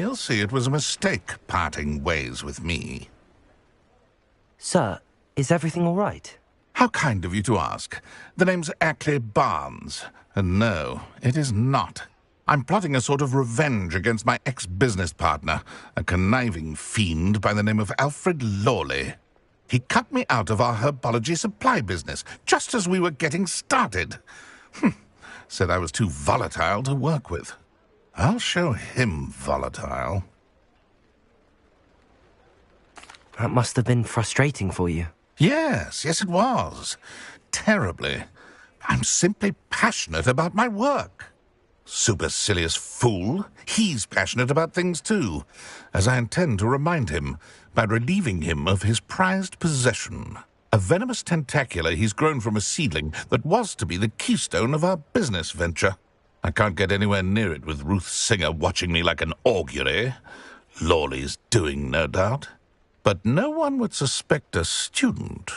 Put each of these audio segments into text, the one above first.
He'll see it was a mistake parting ways with me. Sir, is everything all right? How kind of you to ask. The name's Ackley Barnes. And no, it is not. I'm plotting a sort of revenge against my ex-business partner, a conniving fiend by the name of Alfred Lawley. He cut me out of our herbology supply business, just as we were getting started. Said I was too volatile to work with. I'll show him volatile. That must have been frustrating for you. Yes, it was. Terribly. I'm simply passionate about my work. Supercilious fool. He's passionate about things too, as I intend to remind him by relieving him of his prized possession. A venomous tentacula he's grown from a seedling that was to be the keystone of our business venture. I can't get anywhere near it with Ruth Singer watching me like an augury. Lawley's doing, no doubt. But no one would suspect a student.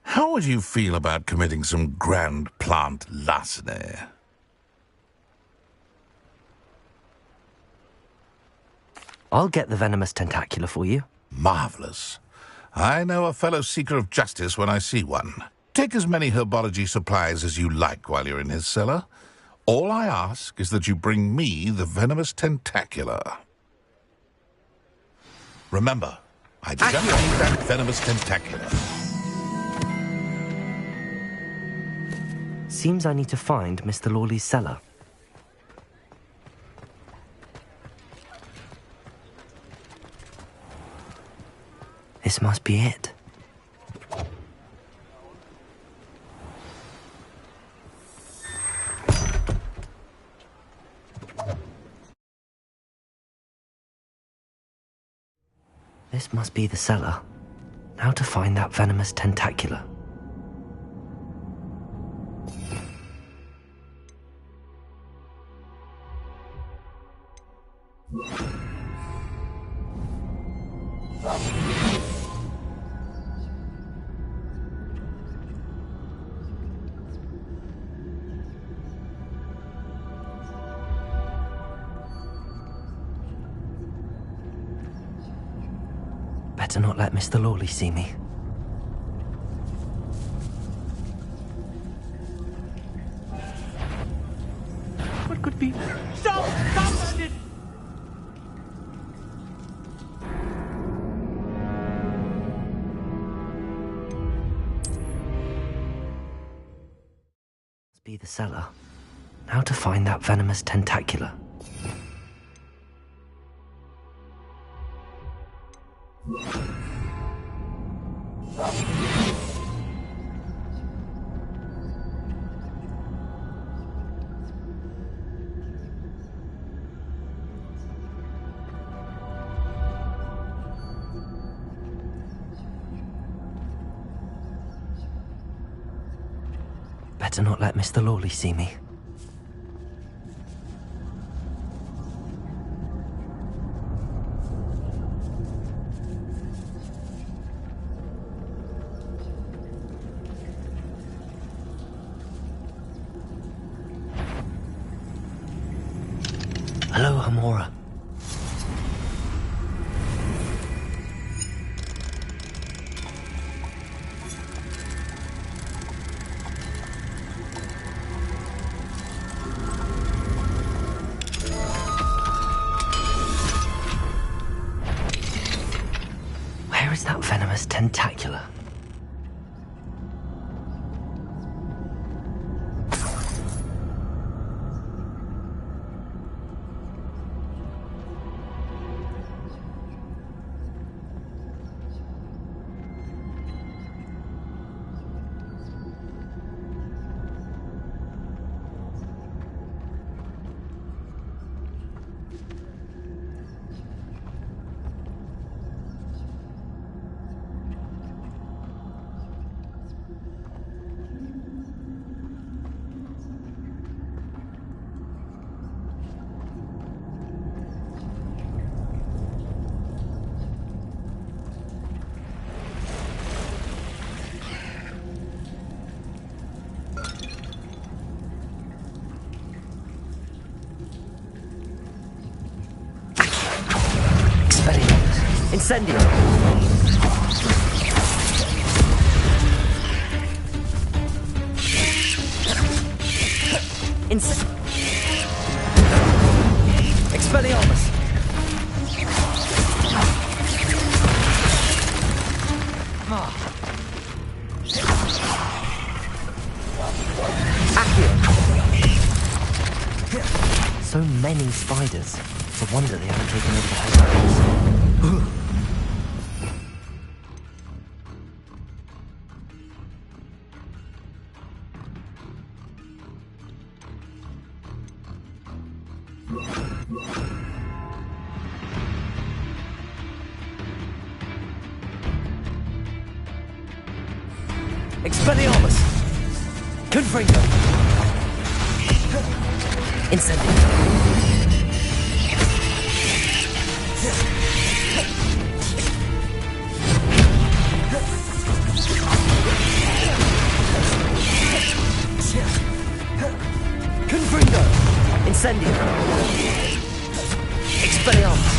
How would you feel about committing some grand plant larceny? I'll get the venomous tentacula for you. Marvelous. I know a fellow seeker of justice when I see one. Take as many herbology supplies as you like while you're in his cellar. All I ask is that you bring me the venomous tentacula. Remember, I just need that venomous tentacula. Seems I need to find Mr. Lawley's cellar. This must be it. This must be the cellar. Now to find that venomous tentacula. Better not let Mr. Lawley see me. What could be? Stop! Stop it! Must be the cellar. Now to find that venomous tentacula. Better not let Mr. Lawley see me. Hello, Hamora. Where is that venomous tentacula? Incendio! Expelliarmus! So many spiders. It's a wonder they haven't taken over the whole place. Expelliarmus! Confringo! Incendio! Confringo! Incendio! Expelliarmus!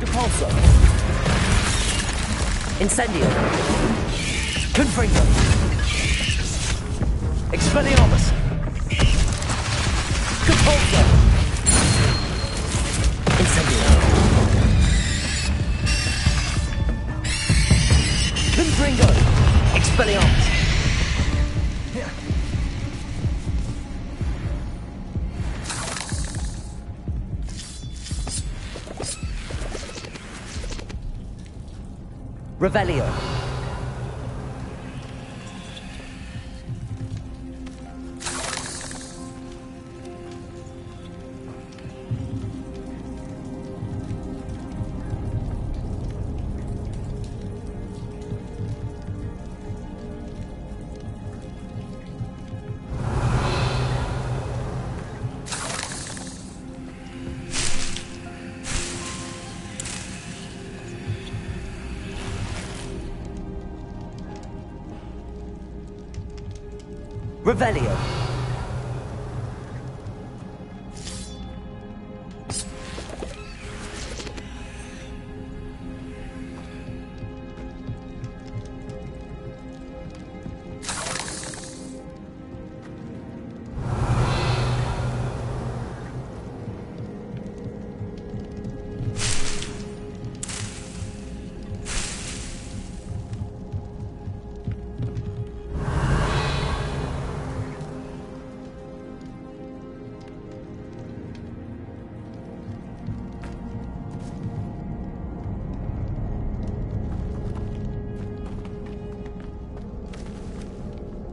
Depulso! Incendio! Confringo! Expelliarmus! Depulso! Incendio! Confringo! Expelliarmus! Revelio! Revelio!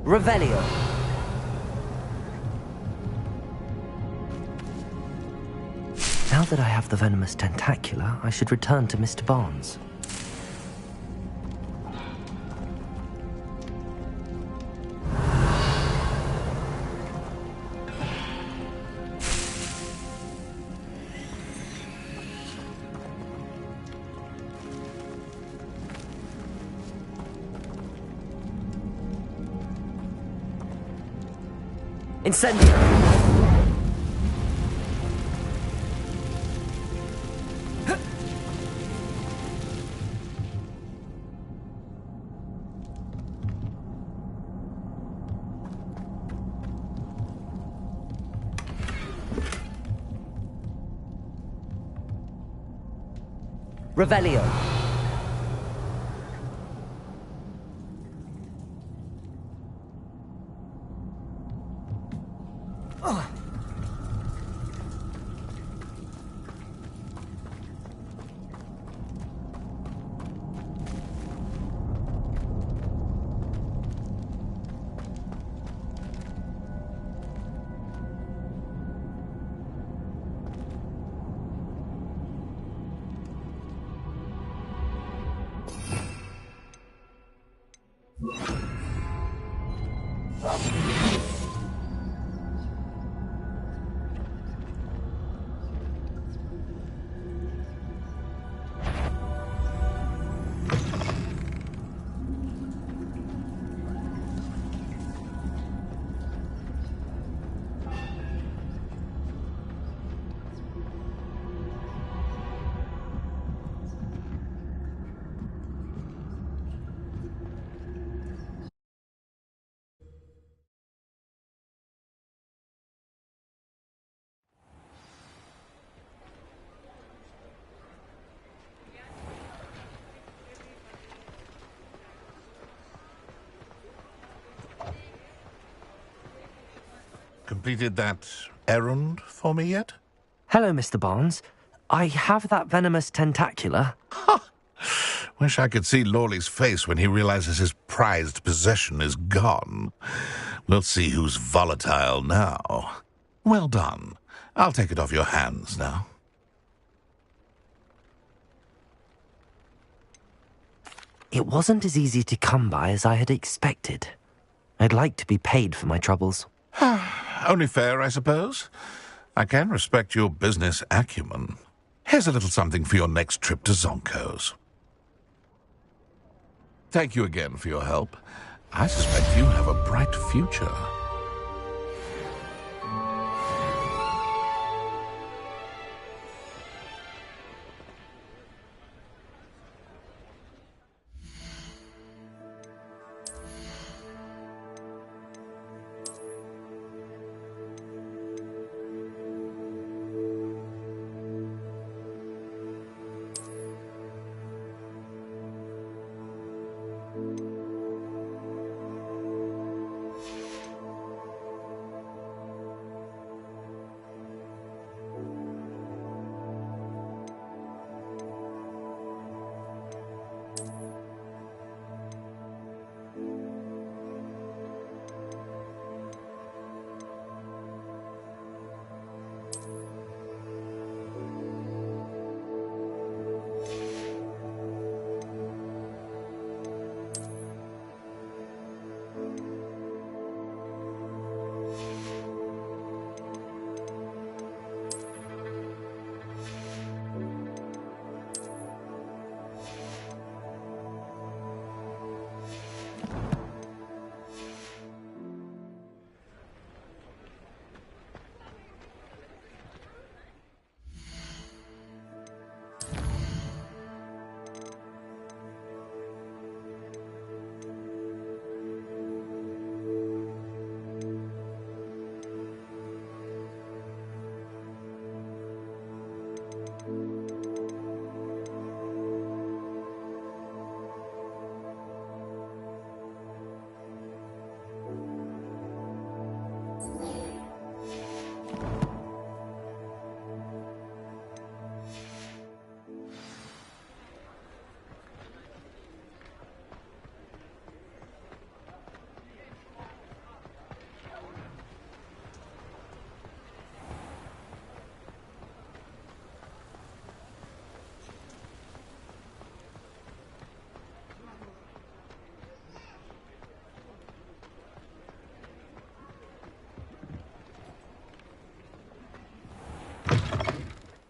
Revelio! Now that I have the venomous tentacula, I should return to Mr. Barnes. Incendio! Revelio! completed that errand for me yet? Hello, Mr. Barnes. I have that venomous tentacula. Wish I could see Lawley's face when he realizes his prized possession is gone. We'll see who's volatile now. Well done. I'll take it off your hands now. It wasn't as easy to come by as I had expected. I'd like to be paid for my troubles. Only fair, I suppose. I can respect your business acumen. Here's a little something for your next trip to Zonko's. Thank you again for your help. I suspect you have a bright future.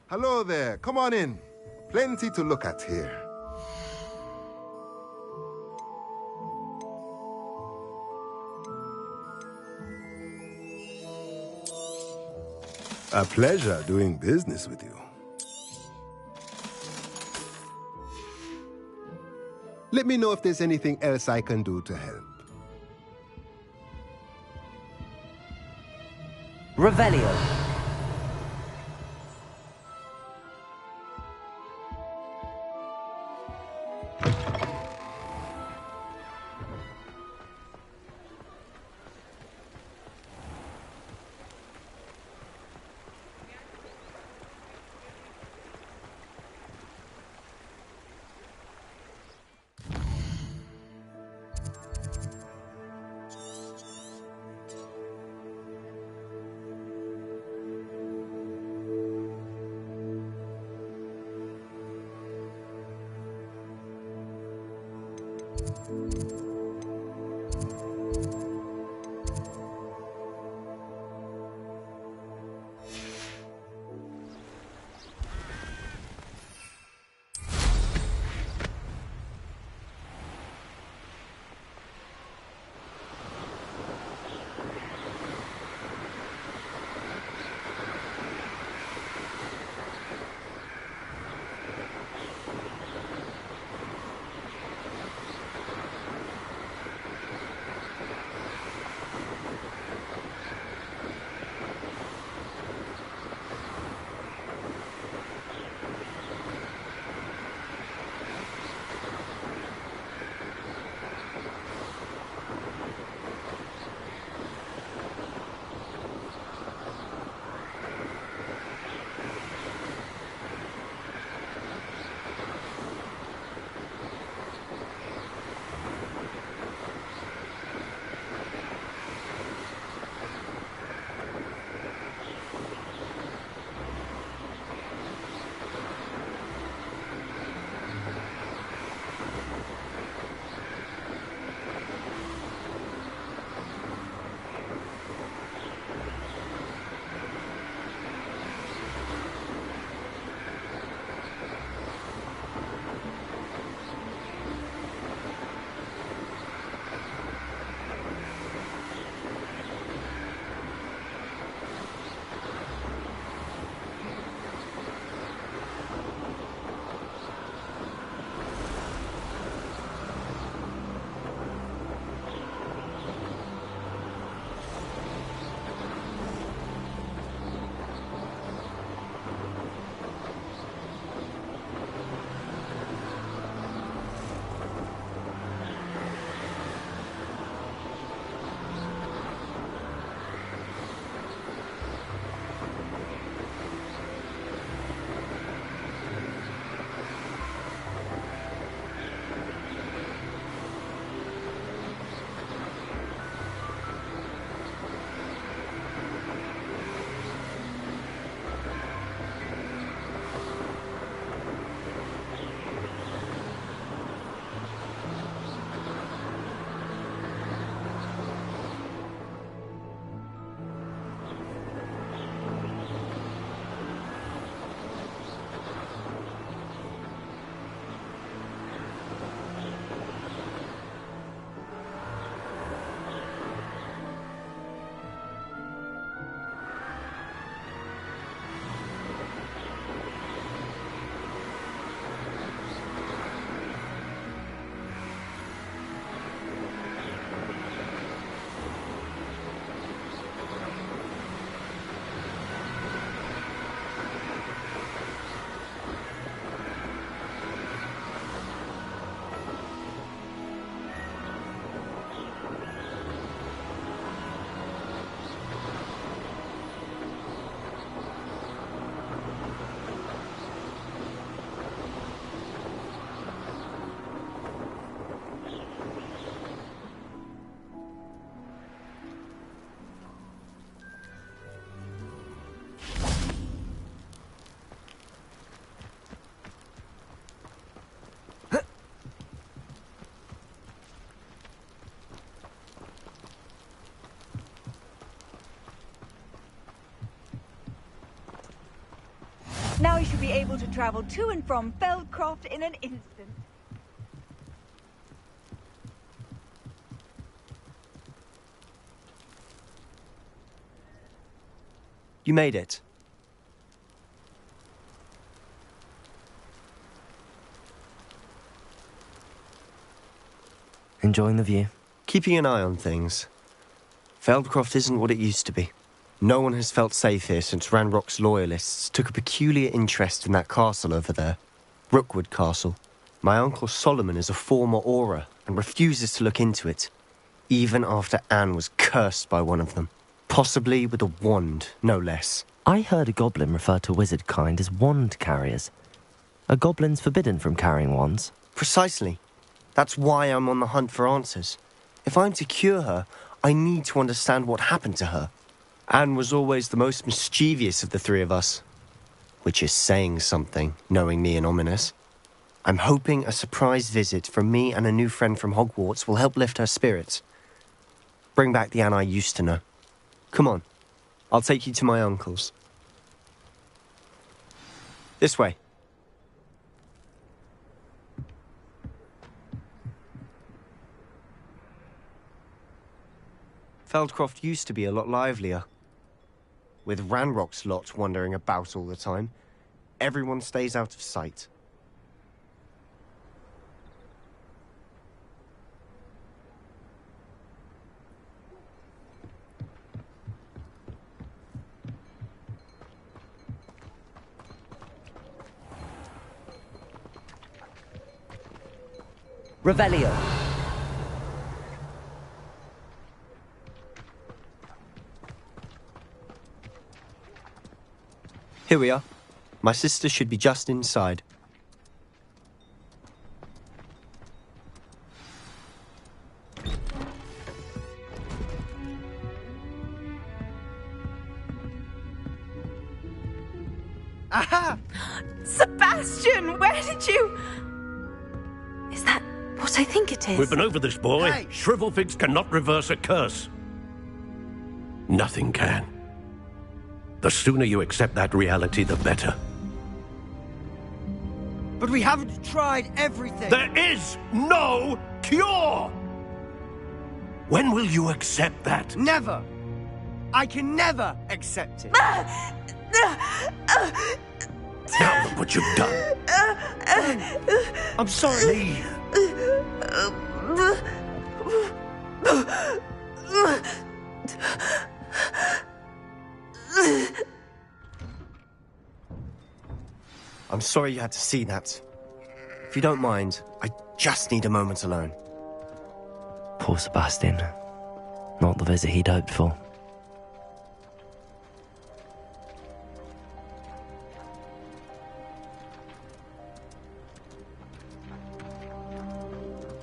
Hello there. Come on in. Plenty to look at here. A pleasure doing business with you. Let me know if there's anything else I can do to help. Revelio. Now you should be able to travel to and from Feldcroft in an instant. You made it. Enjoying the view? Keeping an eye on things. Feldcroft isn't what it used to be. No one has felt safe here since Ranrock's loyalists took a peculiar interest in that castle over there. Rookwood Castle. My uncle Solomon is a former Auror and refuses to look into it, even after Anne was cursed by one of them. Possibly with a wand, no less. I heard a goblin refer to wizard kind as wand carriers. Are goblins forbidden from carrying wands? Precisely. That's why I'm on the hunt for answers. If I'm to cure her, I need to understand what happened to her. Anne was always the most mischievous of the three of us. Which is saying something, knowing me and Ominous. I'm hoping a surprise visit from me and a new friend from Hogwarts will help lift her spirits. Bring back the Anne I used to know. Come on, I'll take you to my uncle's. This way. Feldcroft used to be a lot livelier. With Ranrock's lot wandering about all the time, everyone stays out of sight. Revelio. Here we are. My sister should be just inside. Aha! Sebastian, where did you... Is that what I think it is? We've been over this, boy. Hey! Shrivelfigs cannot reverse a curse. Nothing can. The sooner you accept that reality, the better. But we haven't tried everything. There is no cure! When will you accept that? Never. I can never accept it. Now look what you've done. I'm sorry. Leave. I'm sorry you had to see that. If you don't mind, I just need a moment alone. Poor Sebastian. Not the visit he'd hoped for.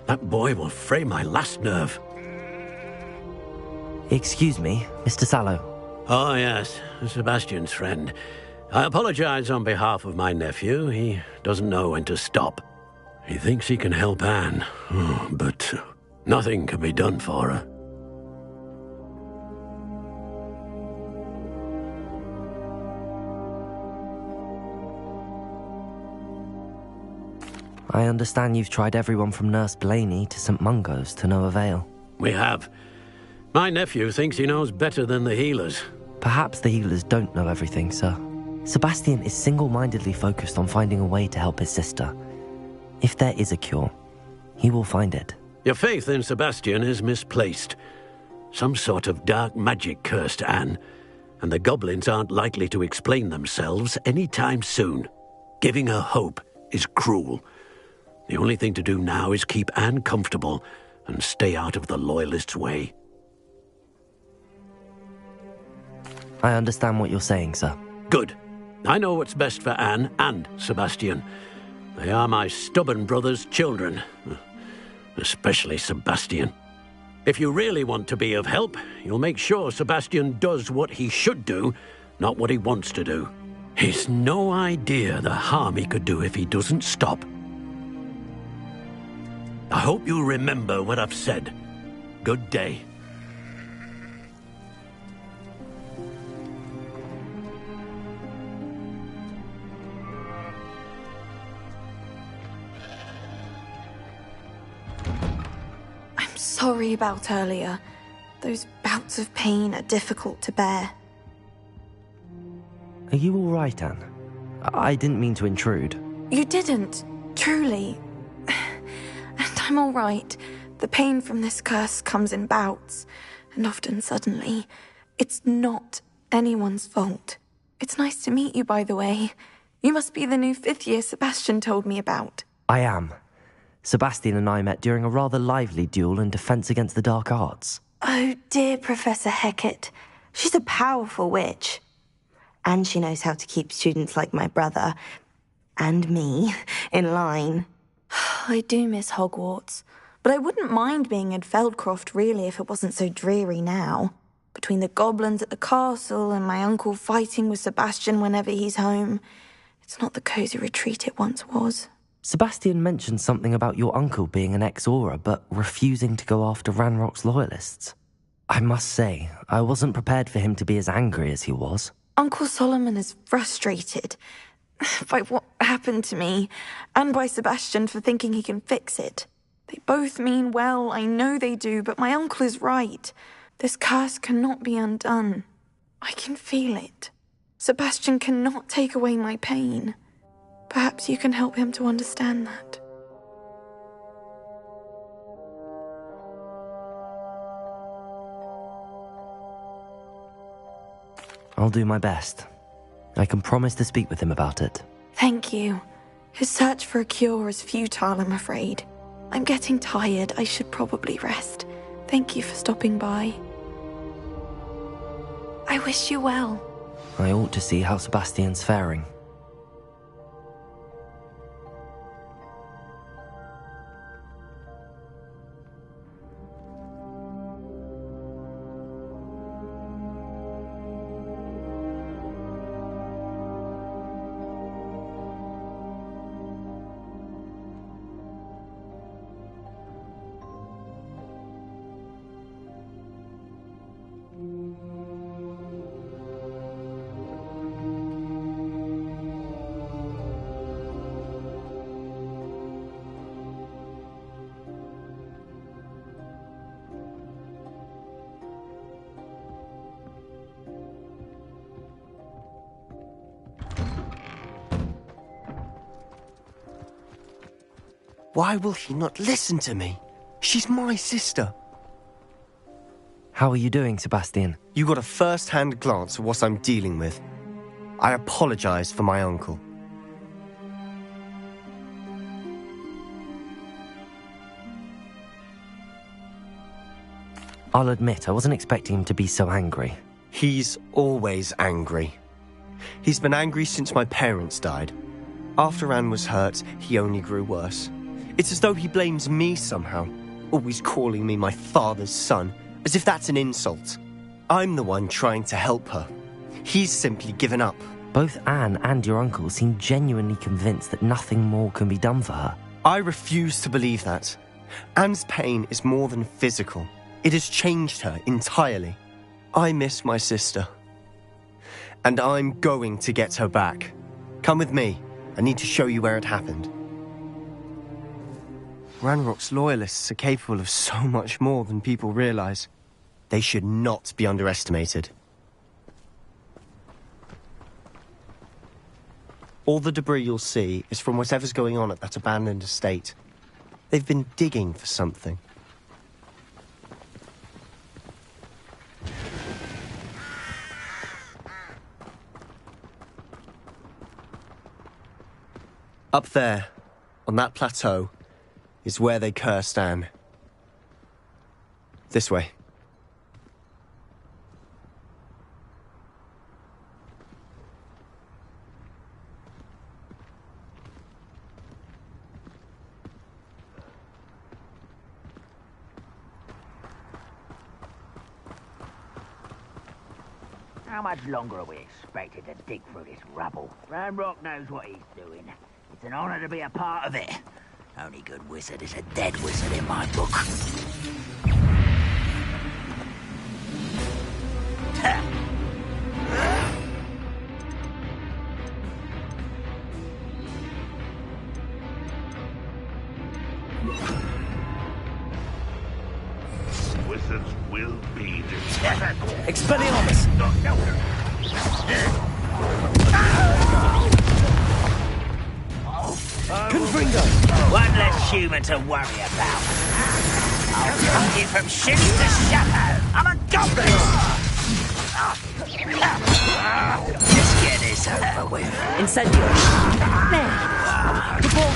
That boy will fray my last nerve. Excuse me, Mr. Sallow. Oh, yes, Sebastian's friend. I apologize on behalf of my nephew. He doesn't know when to stop. He thinks he can help Anne, but nothing can be done for her. I understand you've tried everyone from Nurse Blaney to St. Mungo's to no avail. We have. My nephew thinks he knows better than the healers. Perhaps the healers don't know everything, sir. Sebastian is single-mindedly focused on finding a way to help his sister. If there is a cure, he will find it. Your faith in Sebastian is misplaced. Some sort of dark magic cursed Anne, and the goblins aren't likely to explain themselves anytime soon. Giving her hope is cruel. The only thing to do now is keep Anne comfortable and stay out of the Loyalists' way. I understand what you're saying, sir. Good. I know what's best for Anne and Sebastian. They are my stubborn brother's children. Especially Sebastian. If you really want to be of help, you'll make sure Sebastian does what he should do, not what he wants to do. He's no idea the harm he could do if he doesn't stop. I hope you'll remember what I've said. Good day. sorry about earlier. Those bouts of pain are difficult to bear. Are you all right, Anne? I didn't mean to intrude. You didn't, truly. And I'm all right. The pain from this curse comes in bouts, and often suddenly. It's not anyone's fault. It's nice to meet you, by the way. You must be the new 5th year Sebastian told me about. I am. Sebastian and I met during a rather lively duel in defense against the dark arts. Oh, dear Professor Hecat. She's a powerful witch. And she knows how to keep students like my brother, and me, in line. I do miss Hogwarts, but I wouldn't mind being in Feldcroft, really, if it wasn't so dreary now. Between the goblins at the castle and my uncle fighting with Sebastian whenever he's home, it's not the cosy retreat it once was. Sebastian mentioned something about your uncle being an ex-Auror, but refusing to go after Ranrock's loyalists. I must say, I wasn't prepared for him to be as angry as he was. Uncle Solomon is frustrated by what happened to me, and by Sebastian for thinking he can fix it. They both mean well, I know they do, but my uncle is right. This curse cannot be undone. I can feel it. Sebastian cannot take away my pain. Perhaps you can help him to understand that. I'll do my best. I can promise to speak with him about it. Thank you. His search for a cure is futile, I'm afraid. I'm getting tired. I should probably rest. Thank you for stopping by. I wish you well. I ought to see how Sebastian's faring. Why will he not listen to me? She's my sister. How are you doing, Sebastian? You got a first-hand glance at what I'm dealing with. I apologize for my uncle. I'll admit, I wasn't expecting him to be so angry. He's always angry. He's been angry since my parents died. After Anne was hurt, he only grew worse. It's as though he blames me somehow, always calling me my father's son, as if that's an insult. I'm the one trying to help her. He's simply given up. Both Anne and your uncle seem genuinely convinced that nothing more can be done for her. I refuse to believe that. Anne's pain is more than physical. It has changed her entirely. I miss my sister. And I'm going to get her back. Come with me. I need to show you where it happened. Ranrock's loyalists are capable of so much more than people realize. They should not be underestimated. All the debris you'll see is from whatever's going on at that abandoned estate. They've been digging for something. Up there, on that plateau, is where they cursed Anne. This way. How much longer are we expected to dig through this rubble? Ranrock knows what he's doing. It's an honor to be a part of it. Only good wizard is a dead wizard in my book. Expelliarmus! Confringo! One less human to worry about. I'll cut you from shins to shadow. I'm a goblin! Let's get this over with. Incendio! There! The ball!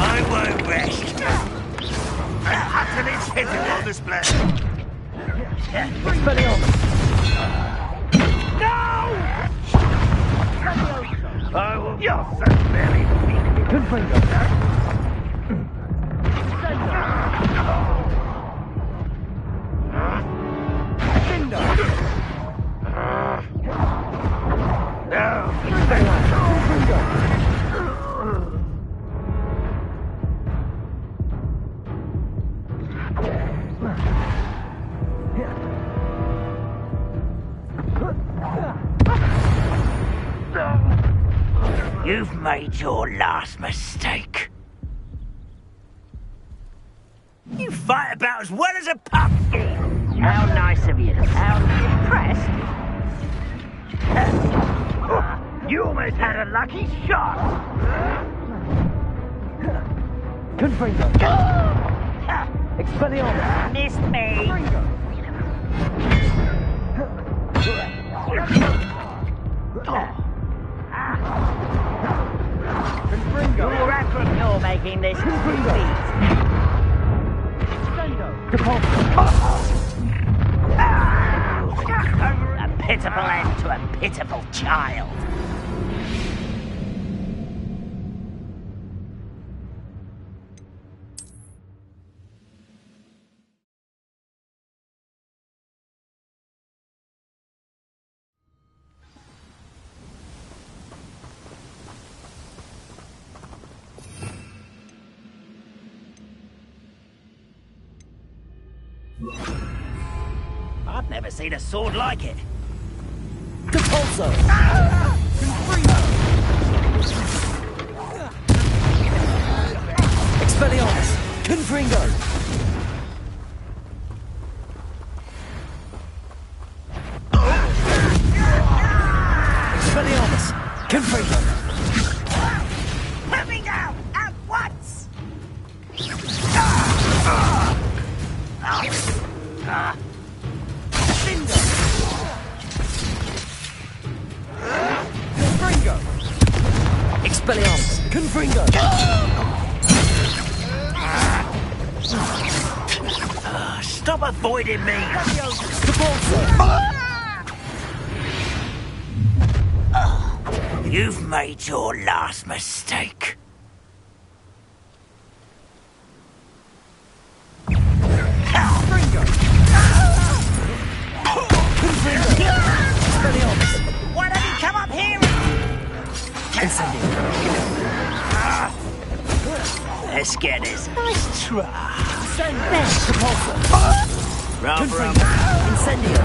I won't rest. Utterly pitiful display. Expelliarmus! You're so very weak. Confringo! You've made your last mistake. You fight about as well as a pumpkin. How nice of you. How impressed. You almost had a lucky shot. Confringo! Expelliarmus! Missed me. You reckon you're making this complete? A pitiful end to a pitiful child. I've never seen a sword like it. Depulso! Expelliarmus! Confringo! Expelliarmus! Confringo! Let me down at once! Expelliarmus! Confringo! Stop avoiding me! You've made your last mistake. Why don't you come up here? Let's get this. Nice try. Rub, rub. Incendio!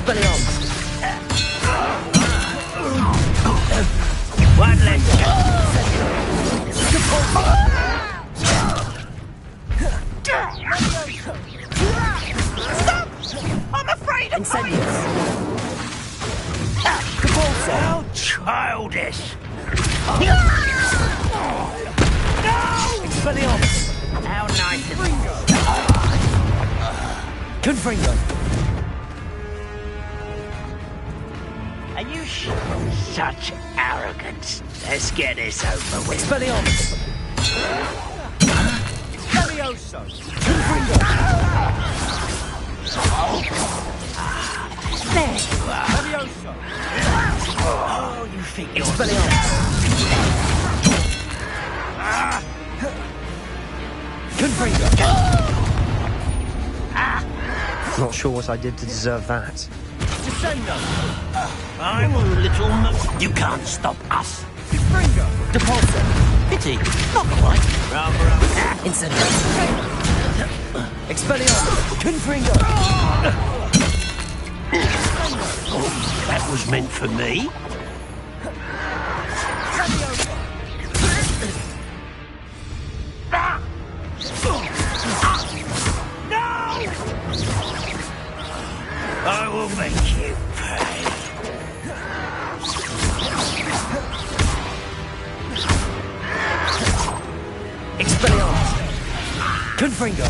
Expelliarmus! One less. Stop! I'm afraid of Incendius! How childish! Expelliarmus! How nice of Confringo! Are you such arrogance? Let's get this over with. Expelliarmus! Levioso! Confringo! There you are. Levioso! Oh, you think you're... Expelliarmus! Confringo! Not sure what I did to deserve that. Descendo! I'm a little... You can't stop us. Confringo! Depulso! Pity. Not quite. Incendius! Expelliarmus! Confringo! That was meant for me. I will make you pay. Expelliarmus! Confringo!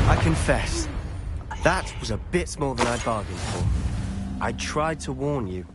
I confess, that was a bit more than I bargained for. I tried to warn you.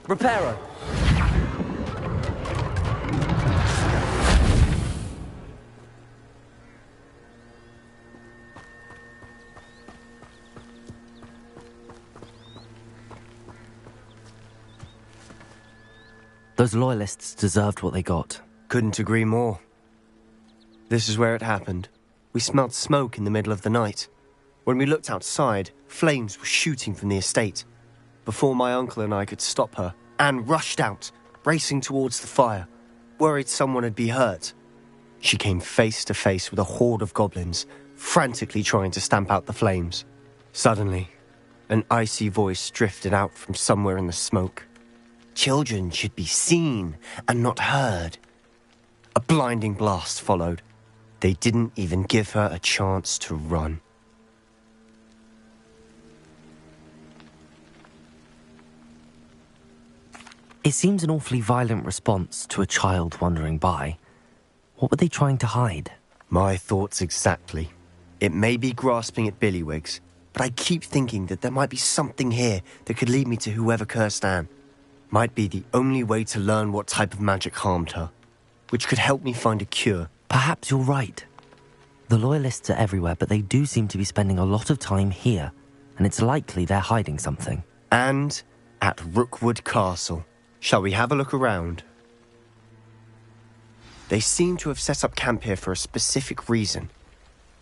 Reparo! Those loyalists deserved what they got. Couldn't agree more. This is where it happened. We smelled smoke in the middle of the night. When we looked outside, flames were shooting from the estate. Before my uncle and I could stop her, Anne rushed out, racing towards the fire, worried someone had been hurt. She came face to face with a horde of goblins, frantically trying to stamp out the flames. Suddenly, an icy voice drifted out from somewhere in the smoke. Children should be seen and not heard. A blinding blast followed. They didn't even give her a chance to run. It seems an awfully violent response to a child wandering by. What were they trying to hide? My thoughts exactly. It may be grasping at Billywigs, but I keep thinking that there might be something here that could lead me to whoever cursed Anne. Might be the only way to learn what type of magic harmed her, which could help me find a cure. Perhaps you're right. The Loyalists are everywhere, but they do seem to be spending a lot of time here, and it's likely they're hiding something. And at Rookwood Castle. Shall we have a look around? They seem to have set up camp here for a specific reason.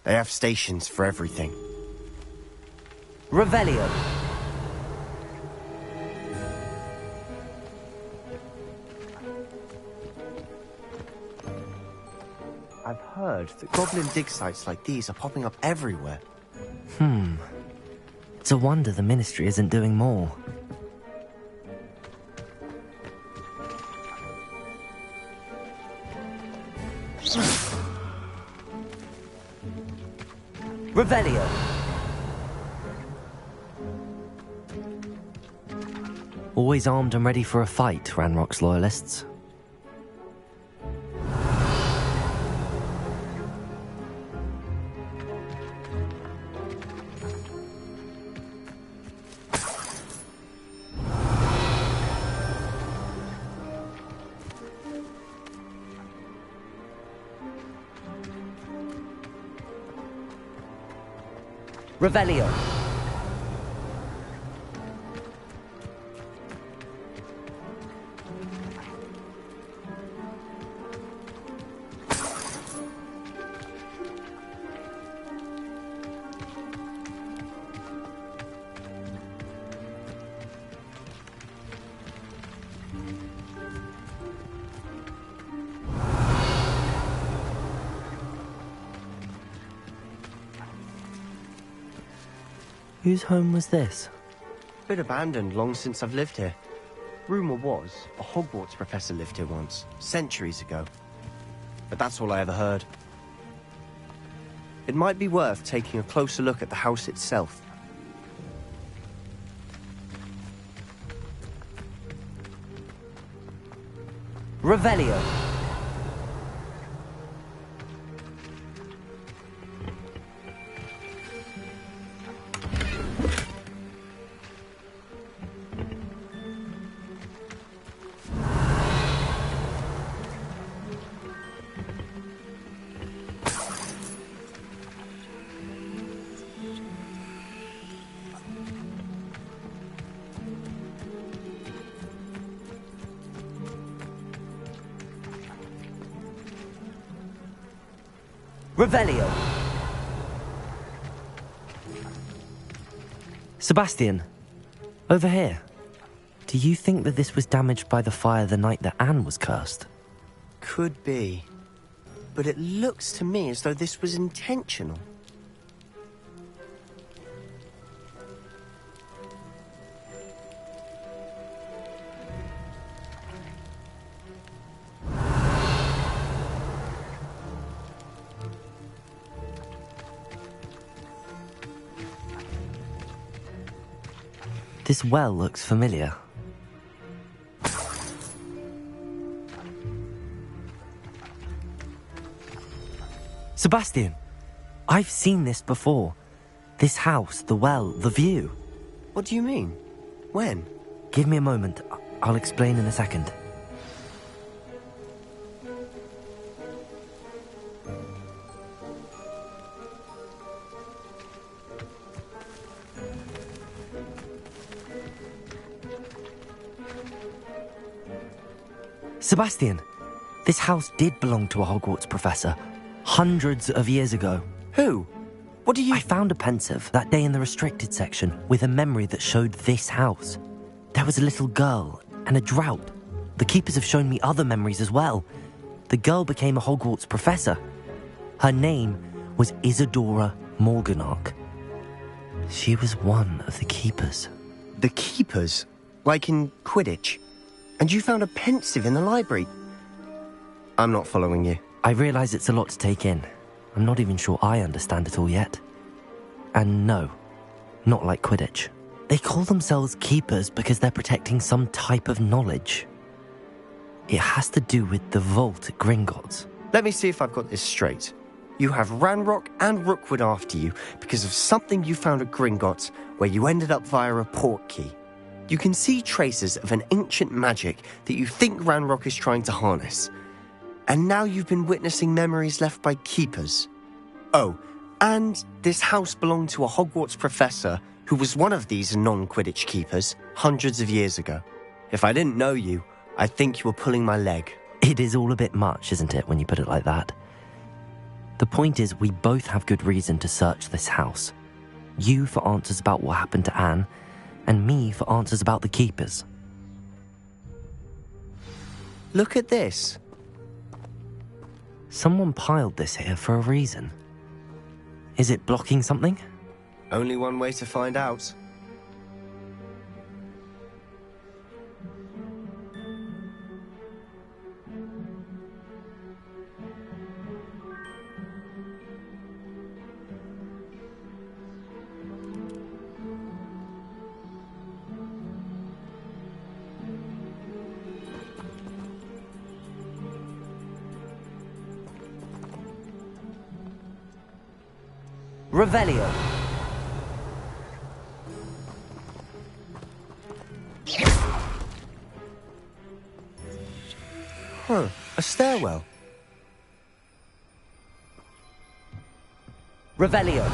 They have stations for everything. Revelio. I've heard that goblin dig sites like these are popping up everywhere. It's a wonder the Ministry isn't doing more. Revelio. Always armed and ready for a fight, Ranrock's Loyalists. Revelio. Whose home was this? Bit abandoned long since I've lived here. Rumour was, a Hogwarts professor lived here once, centuries ago. But that's all I ever heard. It might be worth taking a closer look at the house itself. Revelio. Revelio. Sebastian, over here. Do you think that this was damaged by the fire the night that Anne was cursed? Could be. But it looks to me as though this was intentional. This well looks familiar. Sebastian, I've seen this before. This house, the well, the view. What do you mean? When? Give me a moment. I'll explain in a second. Sebastian, this house did belong to a Hogwarts professor, hundreds of years ago. Who? What do you... I found a pensive that day in the restricted section with a memory that showed this house. There was a little girl and a drought. The keepers have shown me other memories as well. The girl became a Hogwarts professor. Her name was Isadora Morganach. She was one of the keepers. The keepers? Like in Quidditch? And you found a pensive in the library? I'm not following you. I realise it's a lot to take in. I'm not even sure I understand it all yet. And no, not like Quidditch. They call themselves keepers because they're protecting some type of knowledge. It has to do with the vault at Gringotts. Let me see if I've got this straight. You have Ranrock and Rookwood after you because of something you found at Gringotts where you ended up via a portkey. You can see traces of an ancient magic that you think Ranrock is trying to harness. And now you've been witnessing memories left by keepers. Oh, and this house belonged to a Hogwarts professor who was one of these non-Quidditch keepers hundreds of years ago. If I didn't know you, I'd think you were pulling my leg. It is all a bit much, isn't it, when you put it like that? The point is, we both have good reason to search this house. You for answers about what happened to Anne, and me for answers about the keepers. Look at this. Someone piled this here for a reason. Is it blocking something? Only one way to find out. Revelio. Huh, a stairwell. Revelio.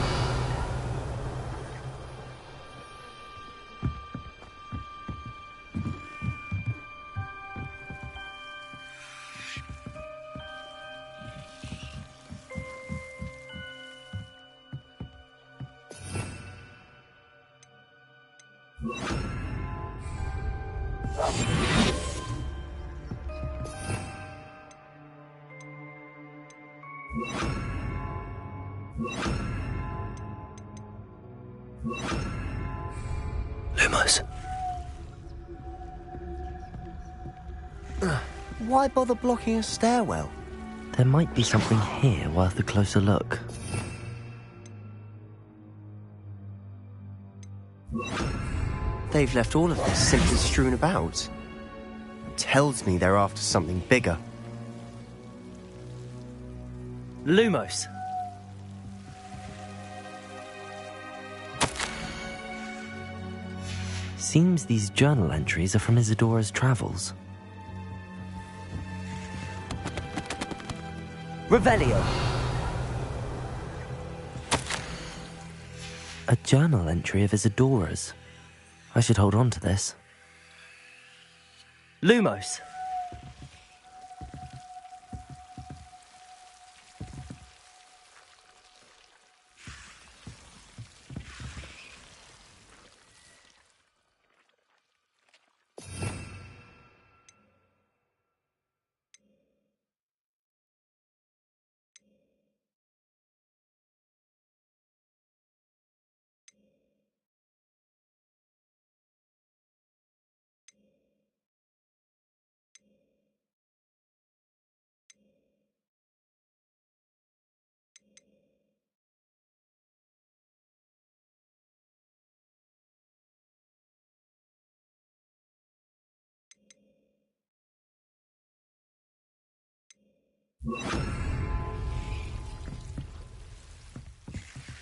Lumos. Why bother blocking a stairwell? There might be something here worth a closer look. They've left all of this simply strewn about. It tells me they're after something bigger. Lumos. Seems these journal entries are from Isadora's travels. Revelio. A journal entry of Isadora's. I should hold on to this. Lumos.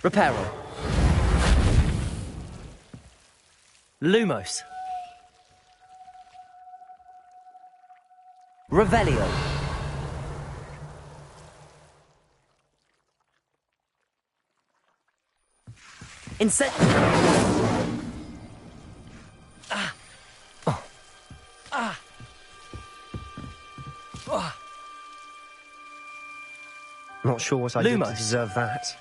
Reparo. Lumos. Revelio. Inset. Not sure what I did to deserve that.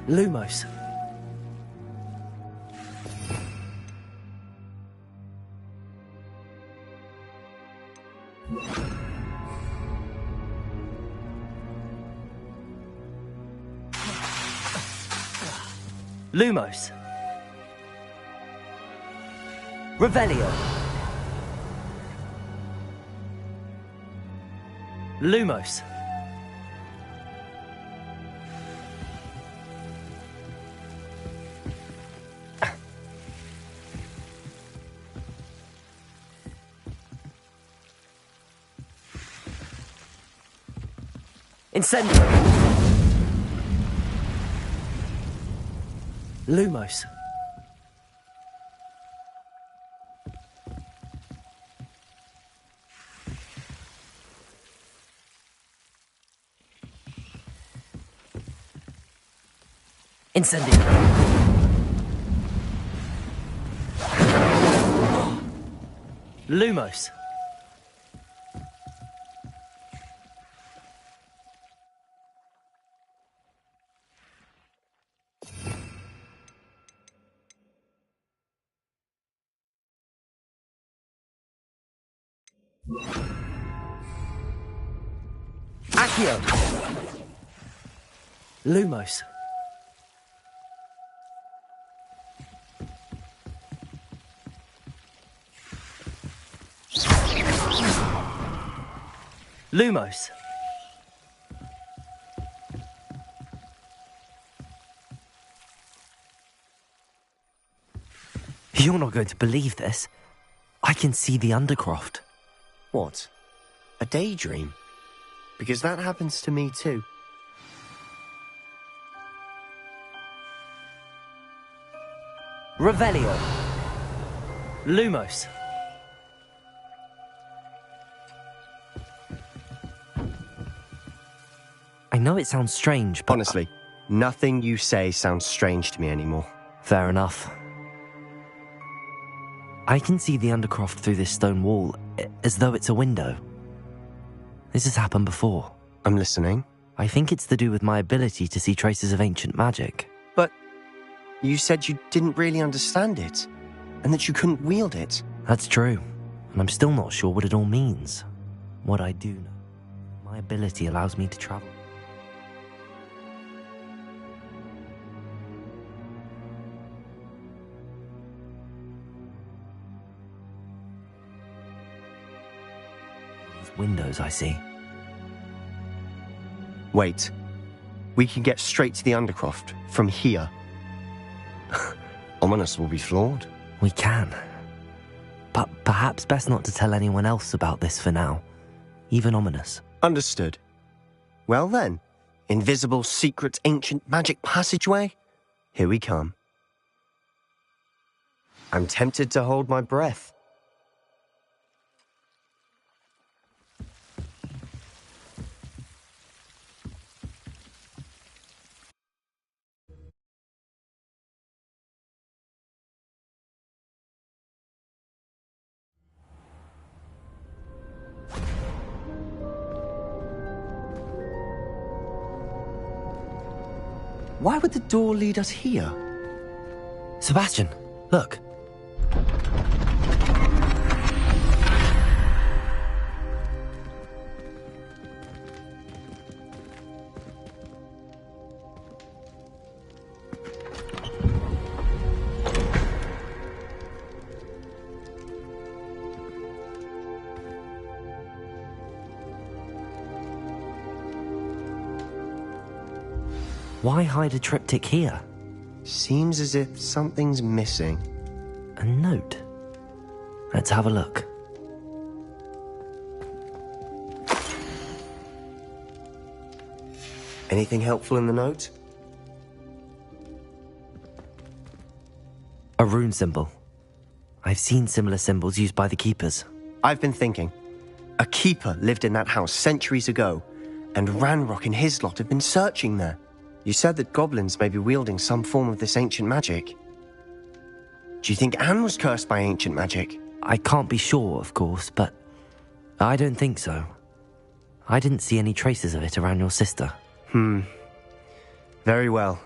Lumos. Lumos. Revelio. Lumos. Incendio. Lumos. Incendio. Lumos. Accio. Lumos. Lumos. You're not going to believe this. I can see the Undercroft. What? A daydream? Because that happens to me too. Revelio. Lumos. know it sounds strange, but... Honestly, nothing you say sounds strange to me anymore. Fair enough. I can see the Undercroft through this stone wall, as though it's a window. This has happened before. I'm listening. I think it's to do with my ability to see traces of ancient magic. But you said you didn't really understand it, and that you couldn't wield it. That's true, and I'm still not sure what it all means. What I do know, my ability allows me to travel. These windows I see. Wait. We can get straight to the Undercroft from here. Ominous will be floored. We can. But perhaps best not to tell anyone else about this for now. Even Ominous. Understood. Well then, invisible, secret, ancient magic passageway? Here we come. I'm tempted to hold my breath. Why would the door lead us here? Sebastian, look. Why hide a triptych here? Seems as if something's missing. A note. Let's have a look. Anything helpful in the note? A rune symbol. I've seen similar symbols used by the keepers. I've been thinking. A keeper lived in that house centuries ago, and Ranrock and his lot have been searching there. You said that goblins may be wielding some form of this ancient magic. Do you think Anne was cursed by ancient magic? I can't be sure, of course, but I don't think so. I didn't see any traces of it around your sister. Very well.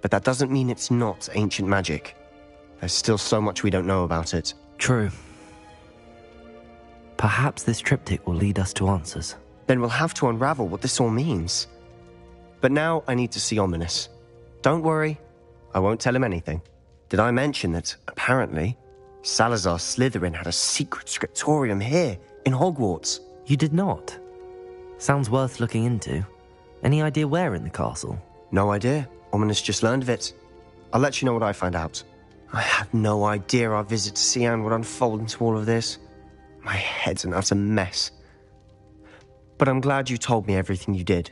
But that doesn't mean it's not ancient magic. There's still so much we don't know about it. True. Perhaps this triptych will lead us to answers. Then we'll have to unravel what this all means. But now I need to see Ominous. Don't worry, I won't tell him anything. Did I mention that, apparently, Salazar Slytherin had a secret scriptorium here, in Hogwarts? You did not? Sounds worth looking into. Any idea where in the castle? No idea. Ominous just learned of it. I'll let you know what I find out. I had no idea our visit to Cian would unfold into all of this. My head's an utter mess. But I'm glad you told me everything you did.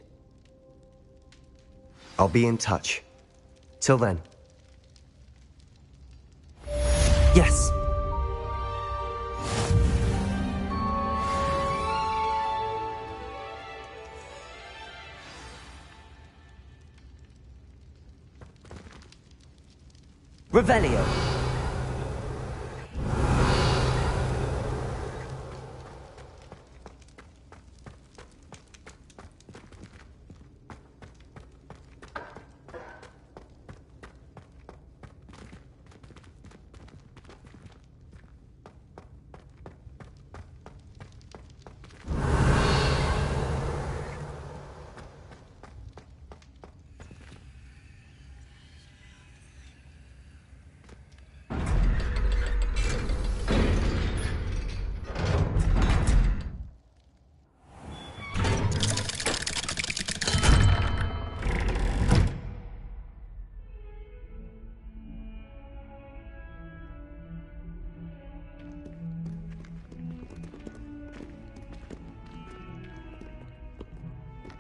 I'll be in touch. Till then. Yes. Revelio.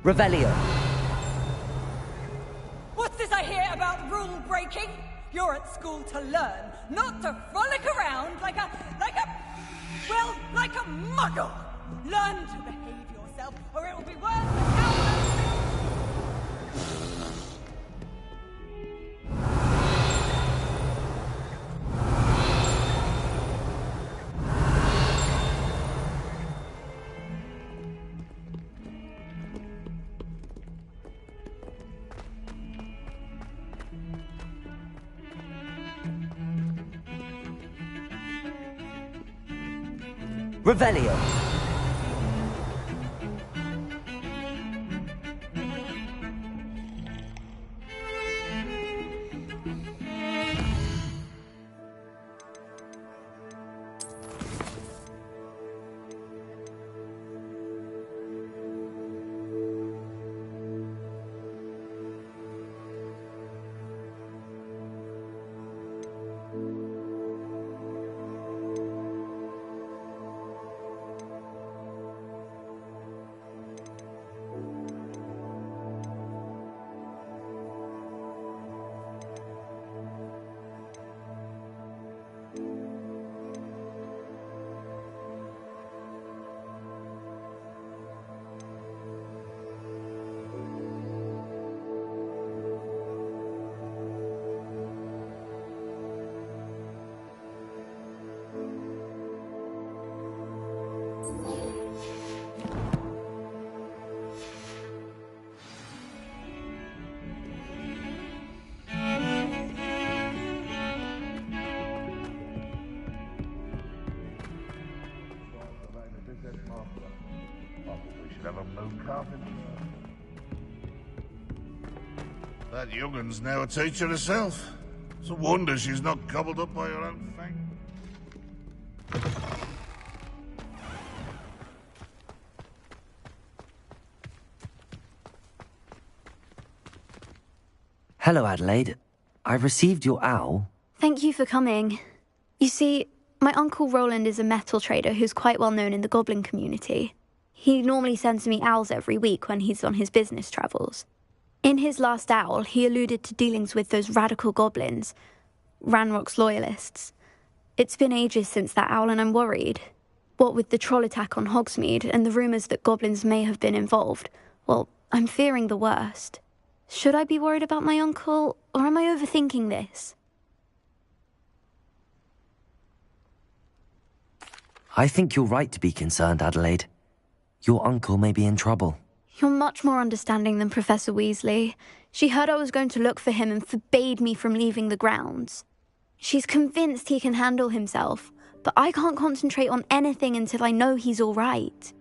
Revelio. What's this I hear about rule breaking? You're at school to learn, not to frolic around like a muggle. Learn to behave yourself, or it will be worse than Revelio. That young'un's now a teacher herself. It's a wonder she's not gobbled up by her own fang. Hello, Adelaide. I received your owl. Thank you for coming. You see, my Uncle Roland is a metal trader who's quite well known in the goblin community. He normally sends me owls every week when he's on his business travels. In his last owl, he alluded to dealings with those radical goblins, Ranrock's loyalists. It's been ages since that owl and I'm worried. What with the troll attack on Hogsmeade and the rumours that goblins may have been involved, well, I'm fearing the worst. Should I be worried about my uncle, or am I overthinking this? I think you're right to be concerned, Adelaide. Your uncle may be in trouble. You're much more understanding than Professor Weasley. She heard I was going to look for him and forbade me from leaving the grounds. She's convinced he can handle himself, but I can't concentrate on anything until I know he's all right.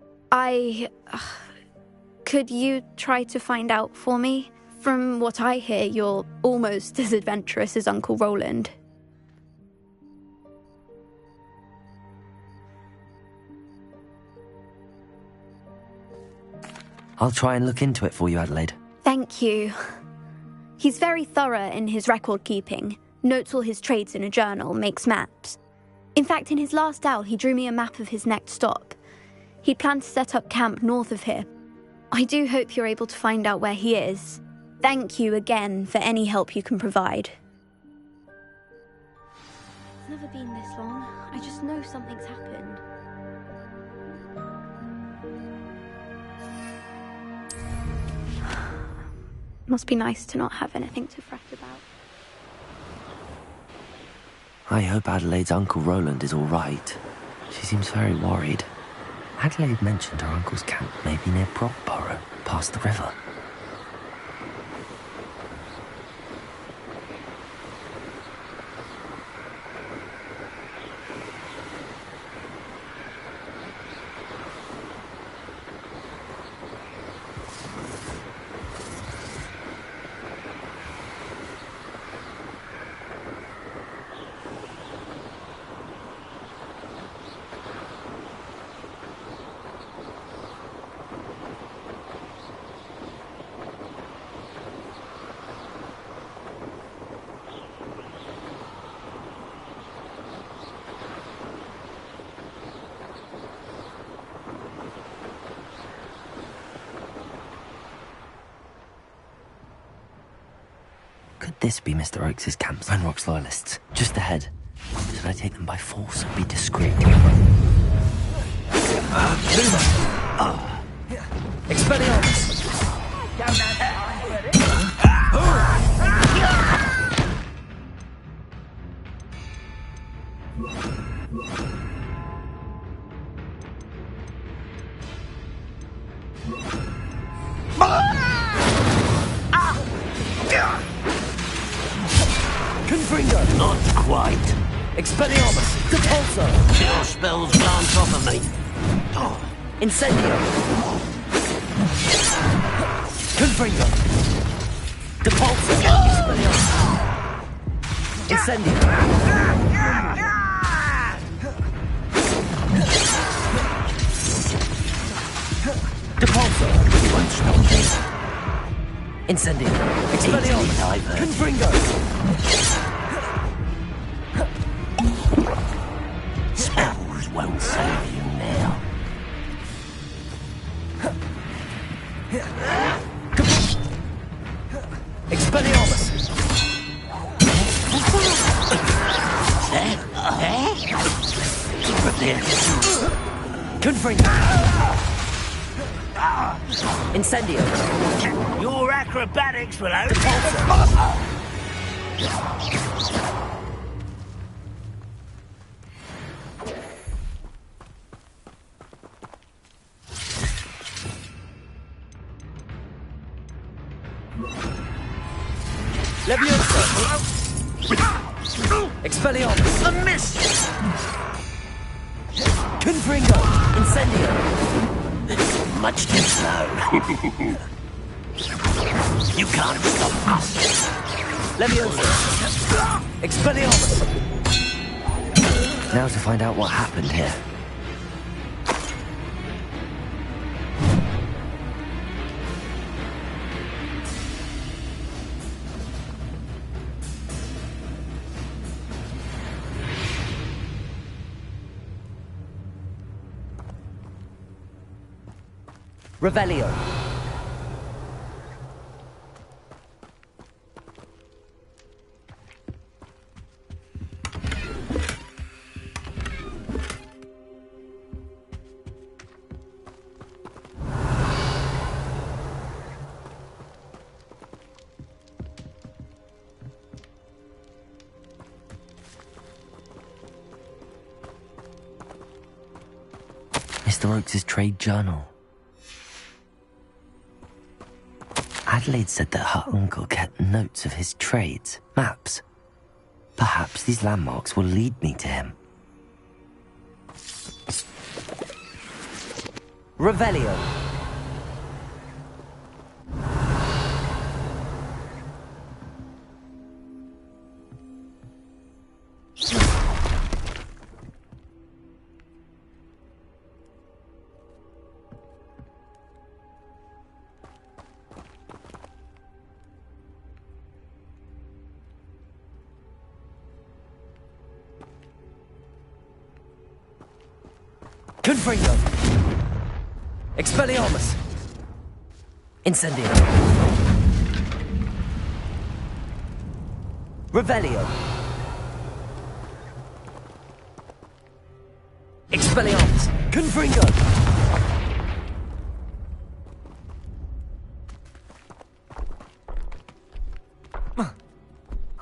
Could you try to find out for me? From what I hear, you're almost as adventurous as Uncle Roland. I'll try and look into it for you, Adelaide. Thank you. He's very thorough in his record keeping, notes all his trades in a journal, makes maps. In fact, in his last owl, he drew me a map of his next stop. He'd planned to set up camp north of here. I do hope you're able to find out where he is. Thank you again for any help you can provide. It's never been this long. I just know something's happened. Must be nice to not have anything to fret about. I hope Adelaide's Uncle Roland is all right. She seems very worried. Adelaide mentioned her uncle's camp may be near Brogborough, past the river. Could this be Mr. Oakes' camp? Ranrock's loyalists, just ahead. Should I take them by force or be discreet? Expelliarmus! Confringo! Not quite. Expelliarmus! Depulso! Your spells glance off of me. Incendio! Confringo! Depulso! Expelliarmus! Incendio! Depulso! You won't stop me. Incendio! Expelliarmus! Confringo! Spells won't save you now. Expelliarmus! Keep it there. Confringo! Incendio! Your acrobatics will only... Leviosa! Expelliarmus! A miss! Confringo! Incendio! Much too slow. You can't stop us. Leviosa! Expelliarmus! Now to find out what happened here. Revelio. Mr. Oakes' trade journal. Adelaide said that her uncle kept notes of his trades, maps. Perhaps these landmarks will lead me to him. Revelio. Confringo! Expelliarmus! Incendio! Revelio! Expelliarmus! Confringo!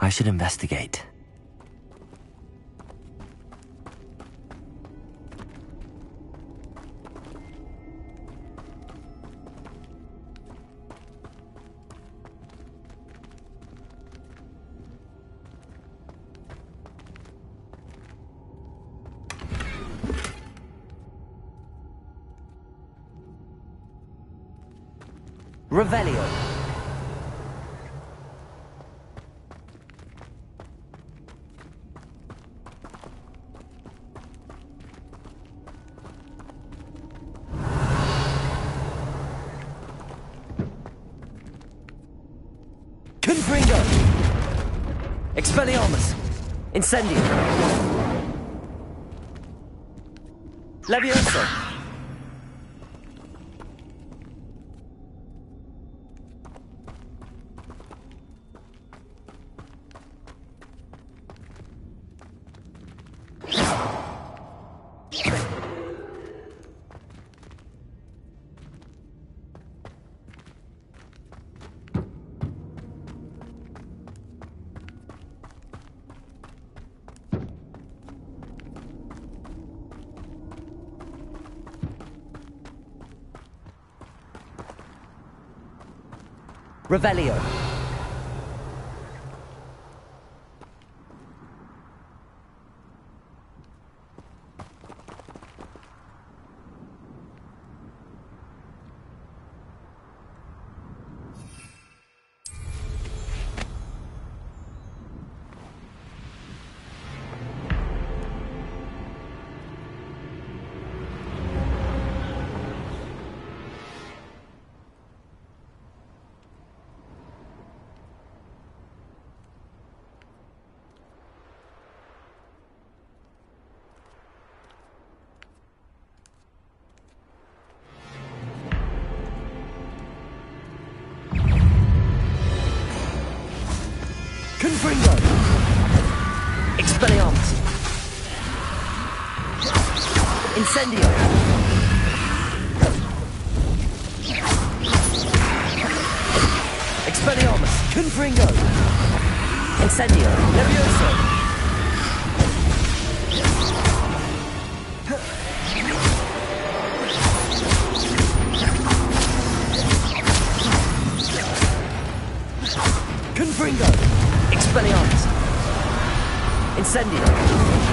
I should investigate. Revelio. Confringo. Expelliarmus. Incendio. Leviosa. Revelio. Incendio! Expelliarmus! Confringo! Incendio! Levioso! Confringo! Expelliarmus! Incendio!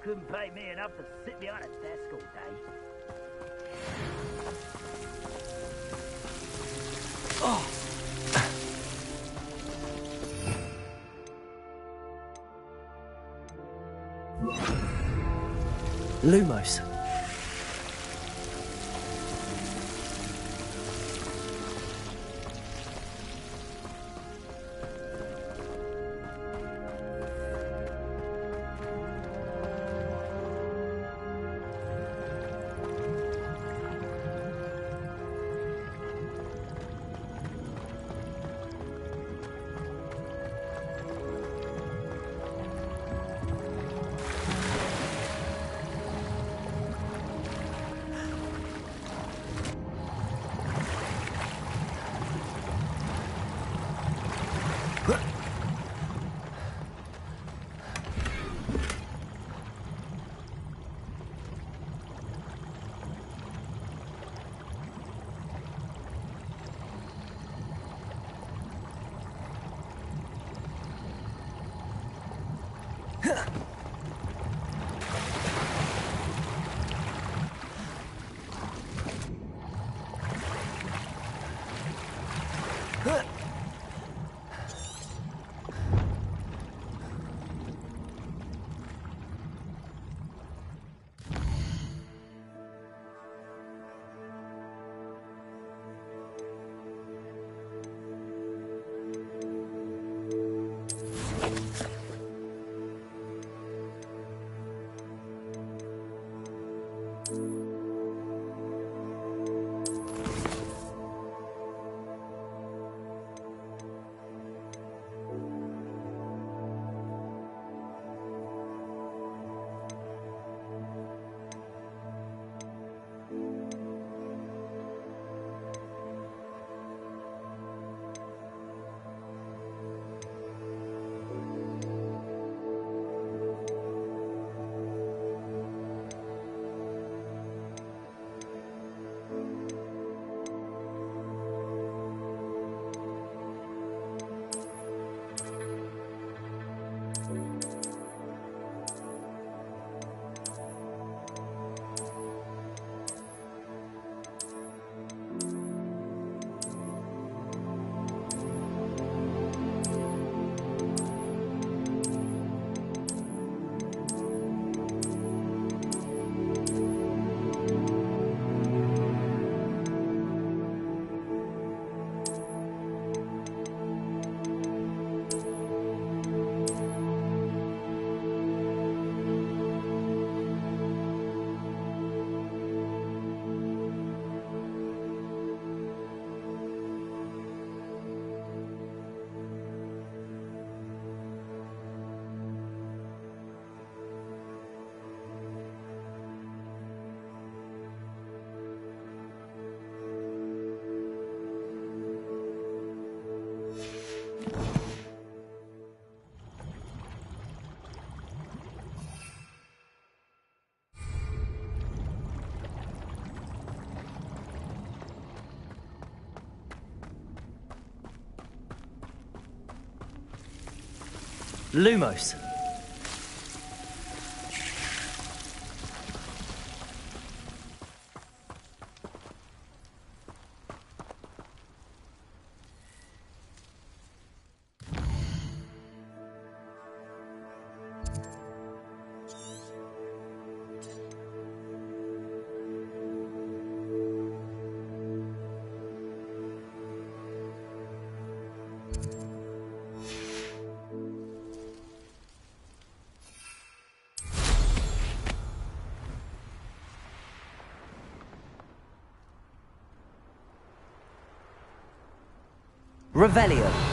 Couldn't pay me enough to sit behind a desk all day. Oh. Lumos. Lumos. Revelio.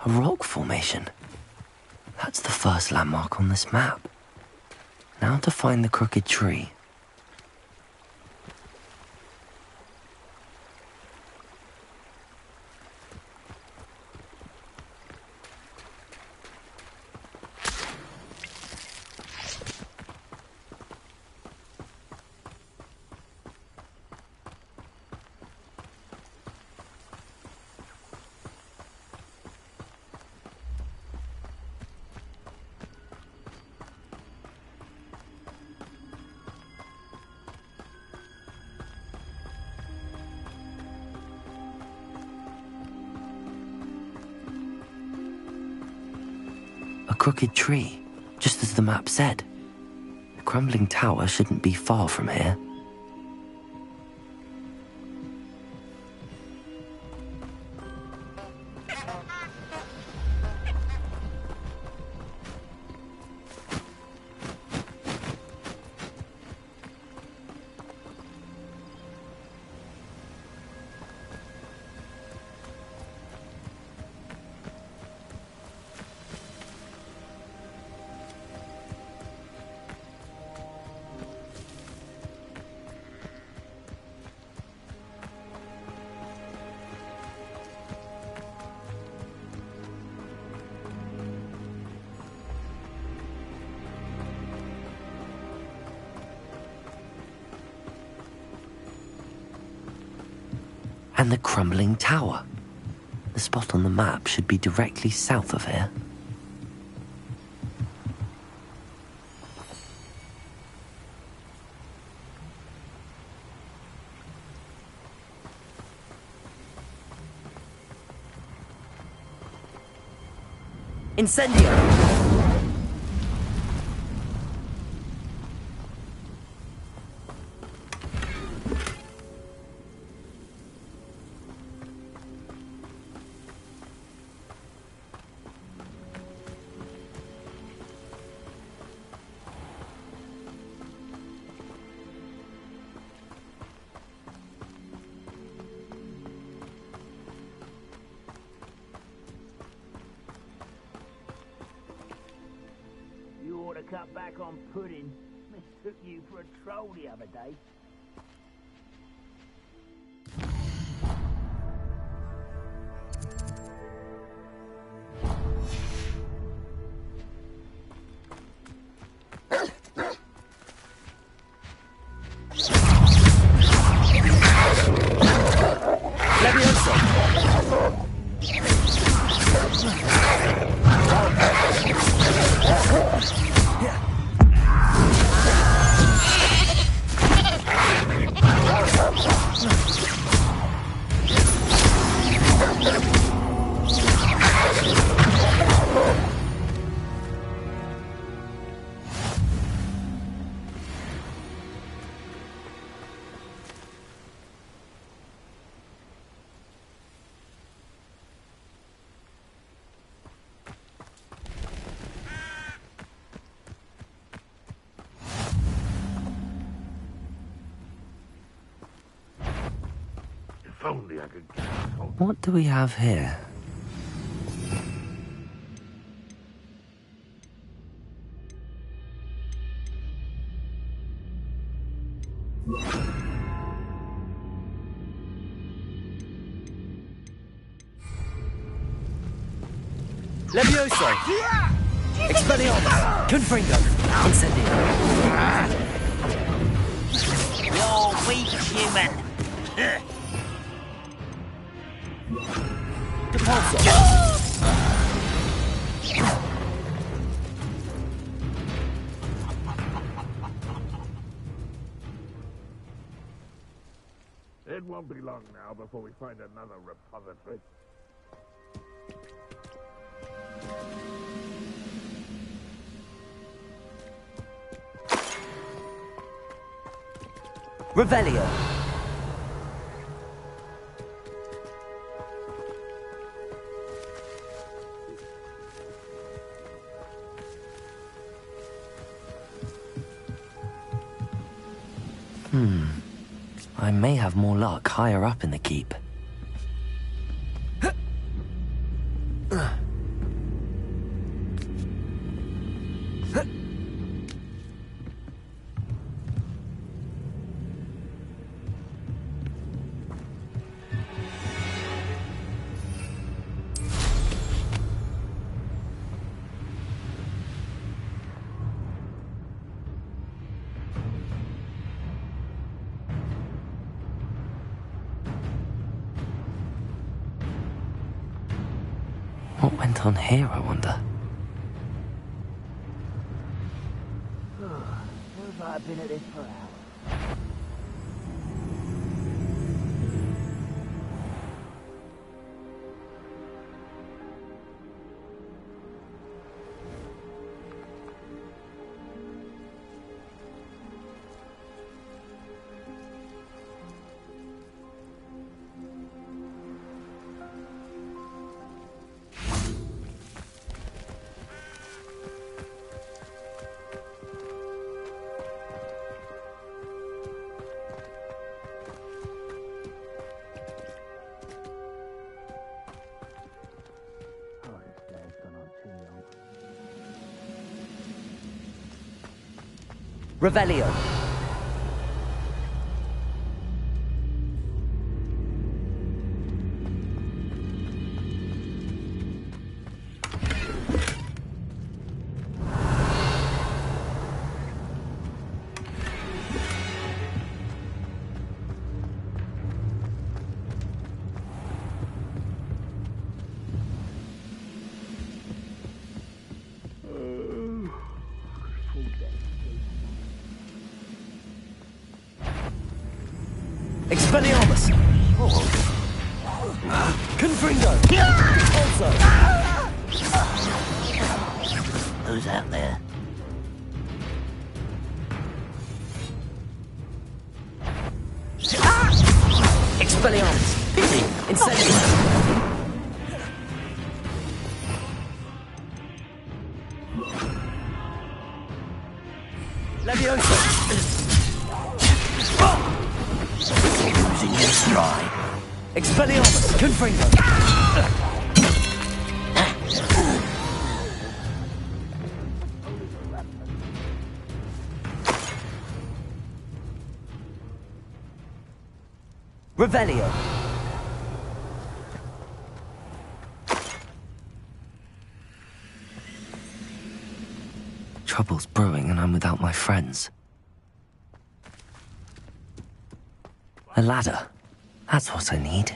A rock formation. That's the first landmark on this map. Now to find the crooked tree. A crooked tree, just as the map said. The crumbling tower shouldn't be far from here. And the crumbling tower. The spot on the map should be directly south of here. Incendio! Cut back on pudding. Mistook you for a troll the other day. If only I could get hold. What do we have here? Levioso! Expelliarmus! Confringo! Incendio! You're weak, human. Depulso! It won't be long now before we find another repository. Revelio. I may have more luck higher up in the keep. What went on here, I wonder? Feels like I've been at this for hours. Revelio. Expelliarmus! Confringo! Also! Who's out there? Expelliarmus! Pity! Incendiary! Leviosa! Losing your stride. Expelliarmus! Confringo! Revelio. Trouble's brewing and I'm without my friends. A ladder. That's what I need.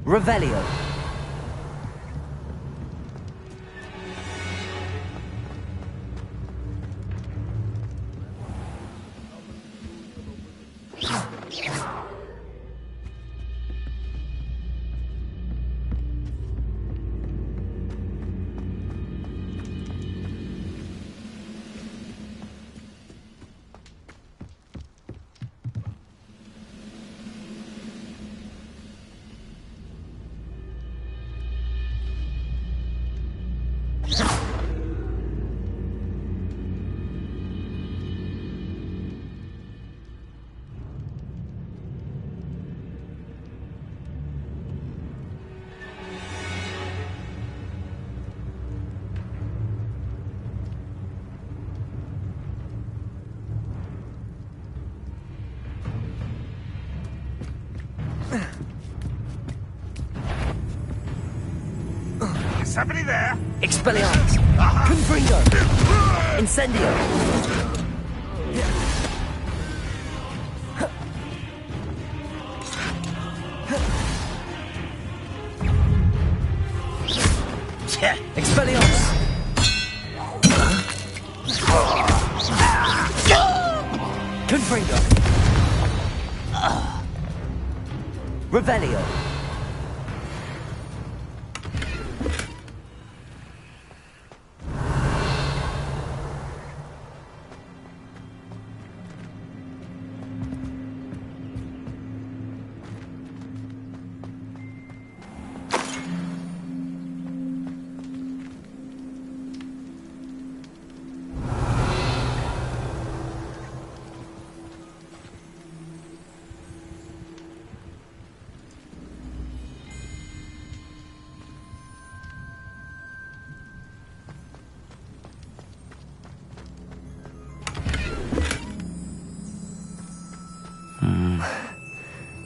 Revelio. Is somebody there? Expelliarmus! Confringo! Incendio! Expelliarmus! Confringo! Revelio.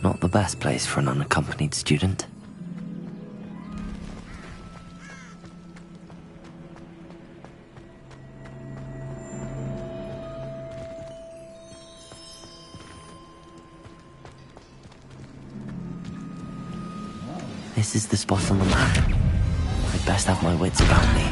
Not the best place for an unaccompanied student. This is the spot on the map. I'd best have my wits about me.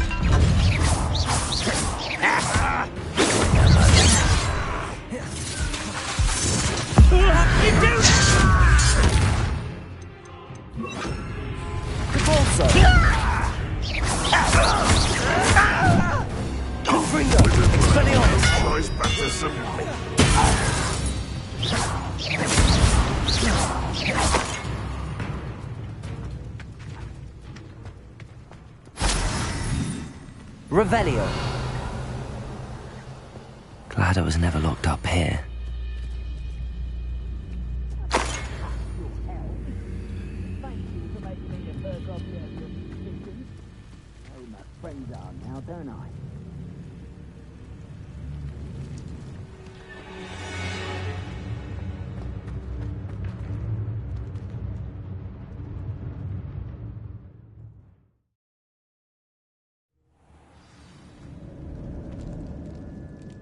Revelio. Glad I was never locked up here.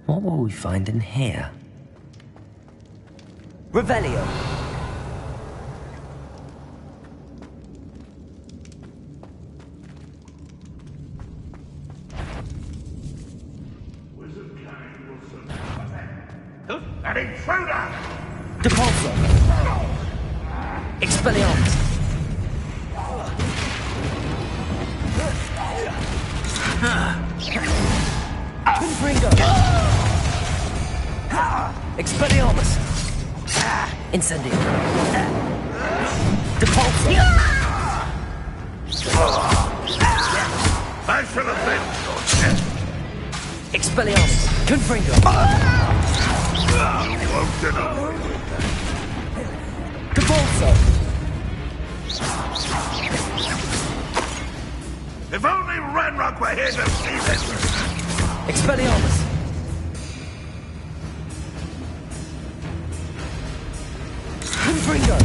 What will we find in here? Revelio. An intruder! Depulso. Expelliarmus. Confringo. Expelliarmus. Incendio. Depulso. I shall avenge your death. Expelliarmus. Confringo. You won't deny. Depulso. If only Ranrock were here to see this! Expelliarmus. Confringo.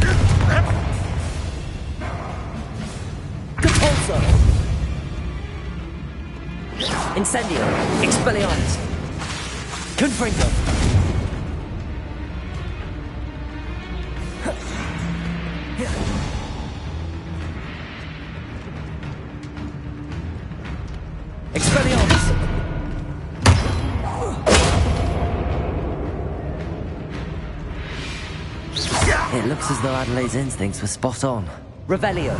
Depulso. Incendio. Expelliarmus. Confringo. Expelliarmus. It looks as though Adelaide's instincts were spot on. Revelio.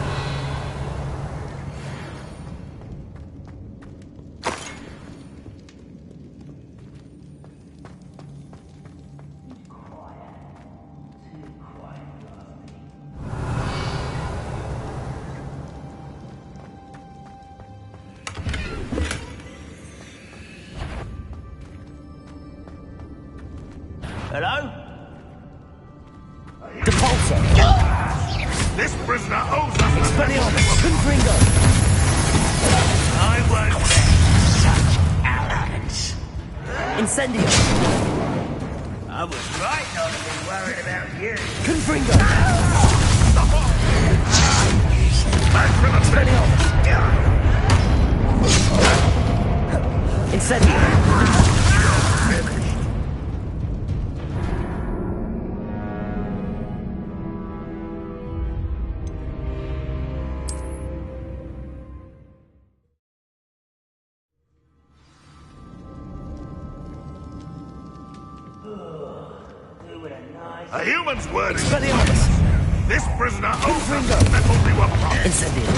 Hello? Depulso. This prisoner owes us... Expelliarmus. Confringo. I won't let such arrogance. Incendio. I was right not to be worried about you. Confringo. Expelliarmus. Incendio. A human's word is... Expelliarmus. This prisoner owes us the metal we were promised. Incendio.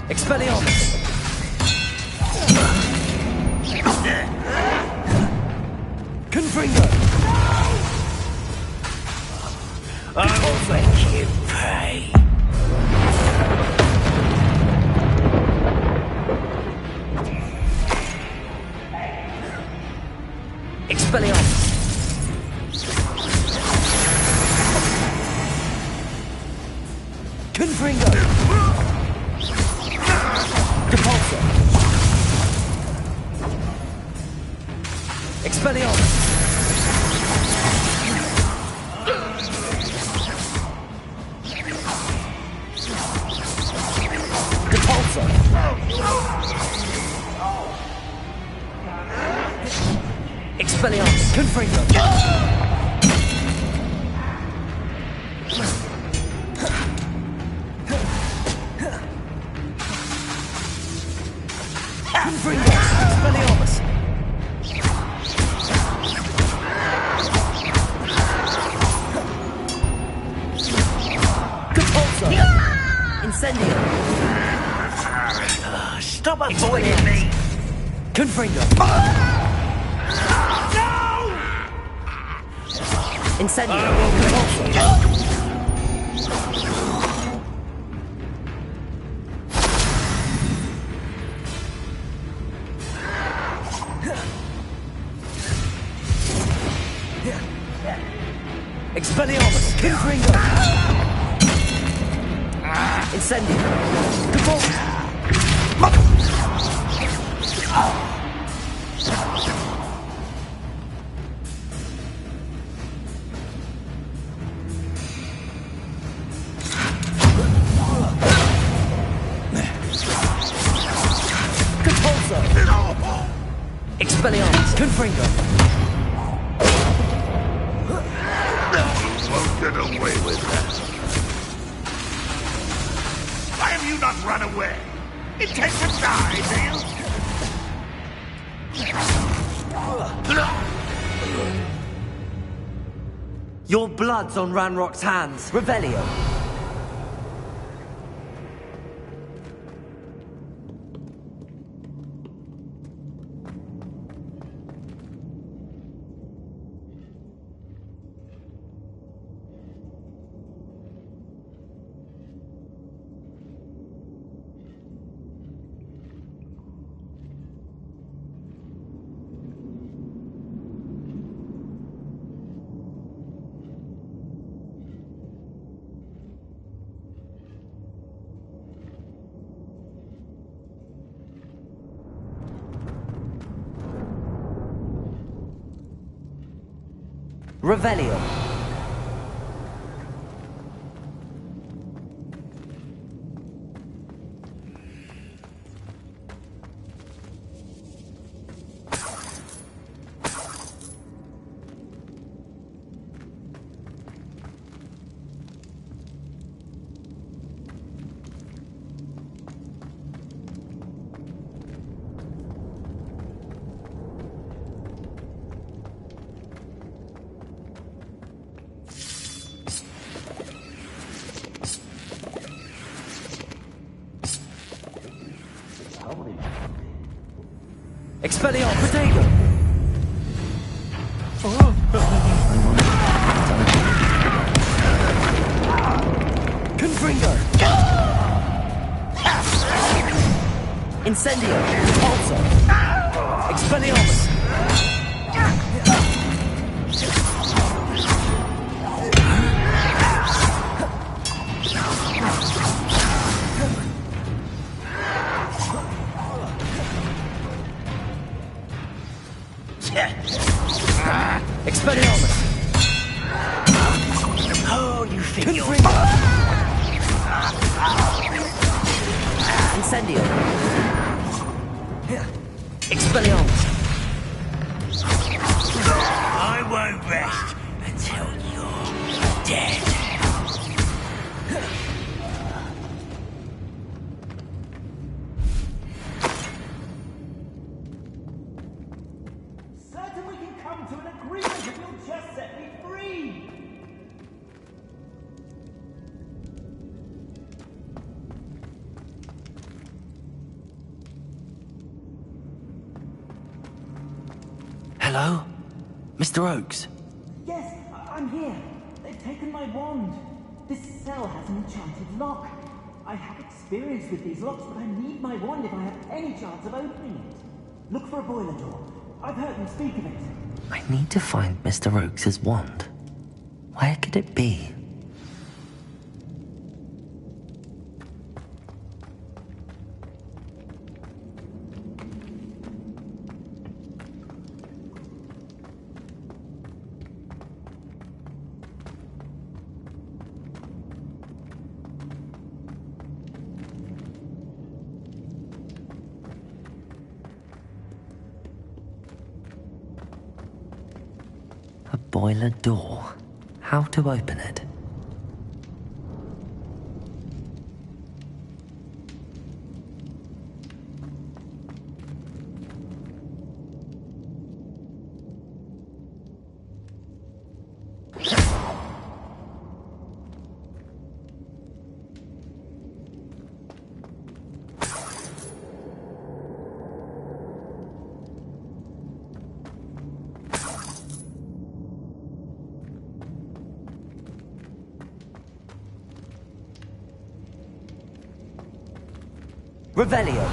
Expelliarmus! Confringo! I will make you pay. Expelliarmus! Confringo! Depulso! Expelliarmus! Depulso! Expelliarmus! Confringo! Confringo! Expelliarmus! Depulso! Incendio! Stop avoiding me! Confringo! Incendio! Depulso! Expelliarmus! Confringo! Incendio! Depulso! Depulso! Expelliarmus! Confringo! Won't get away with that. Why have you not run away? Intend to die, do you? Your blood's on Ranrock's hands. Revelio. Revelio. Expelliarmus! Potato! Confringo! Incendio! Repulso! Expelliarmus! Expelliarmus! Oh, you think you're... Incendio! Expelliarmus! I won't rest until you're dead. Hello? Mr. Oakes? Yes, I'm here. They've taken my wand. This cell has an enchanted lock. I have experience with these locks, but I need my wand if I have any chance of opening it. Look for a boiler door. I've heard them speak of it. I need to find Mr. Oakes' wand. Where could it be? A boiler door. How to open it? Revelio.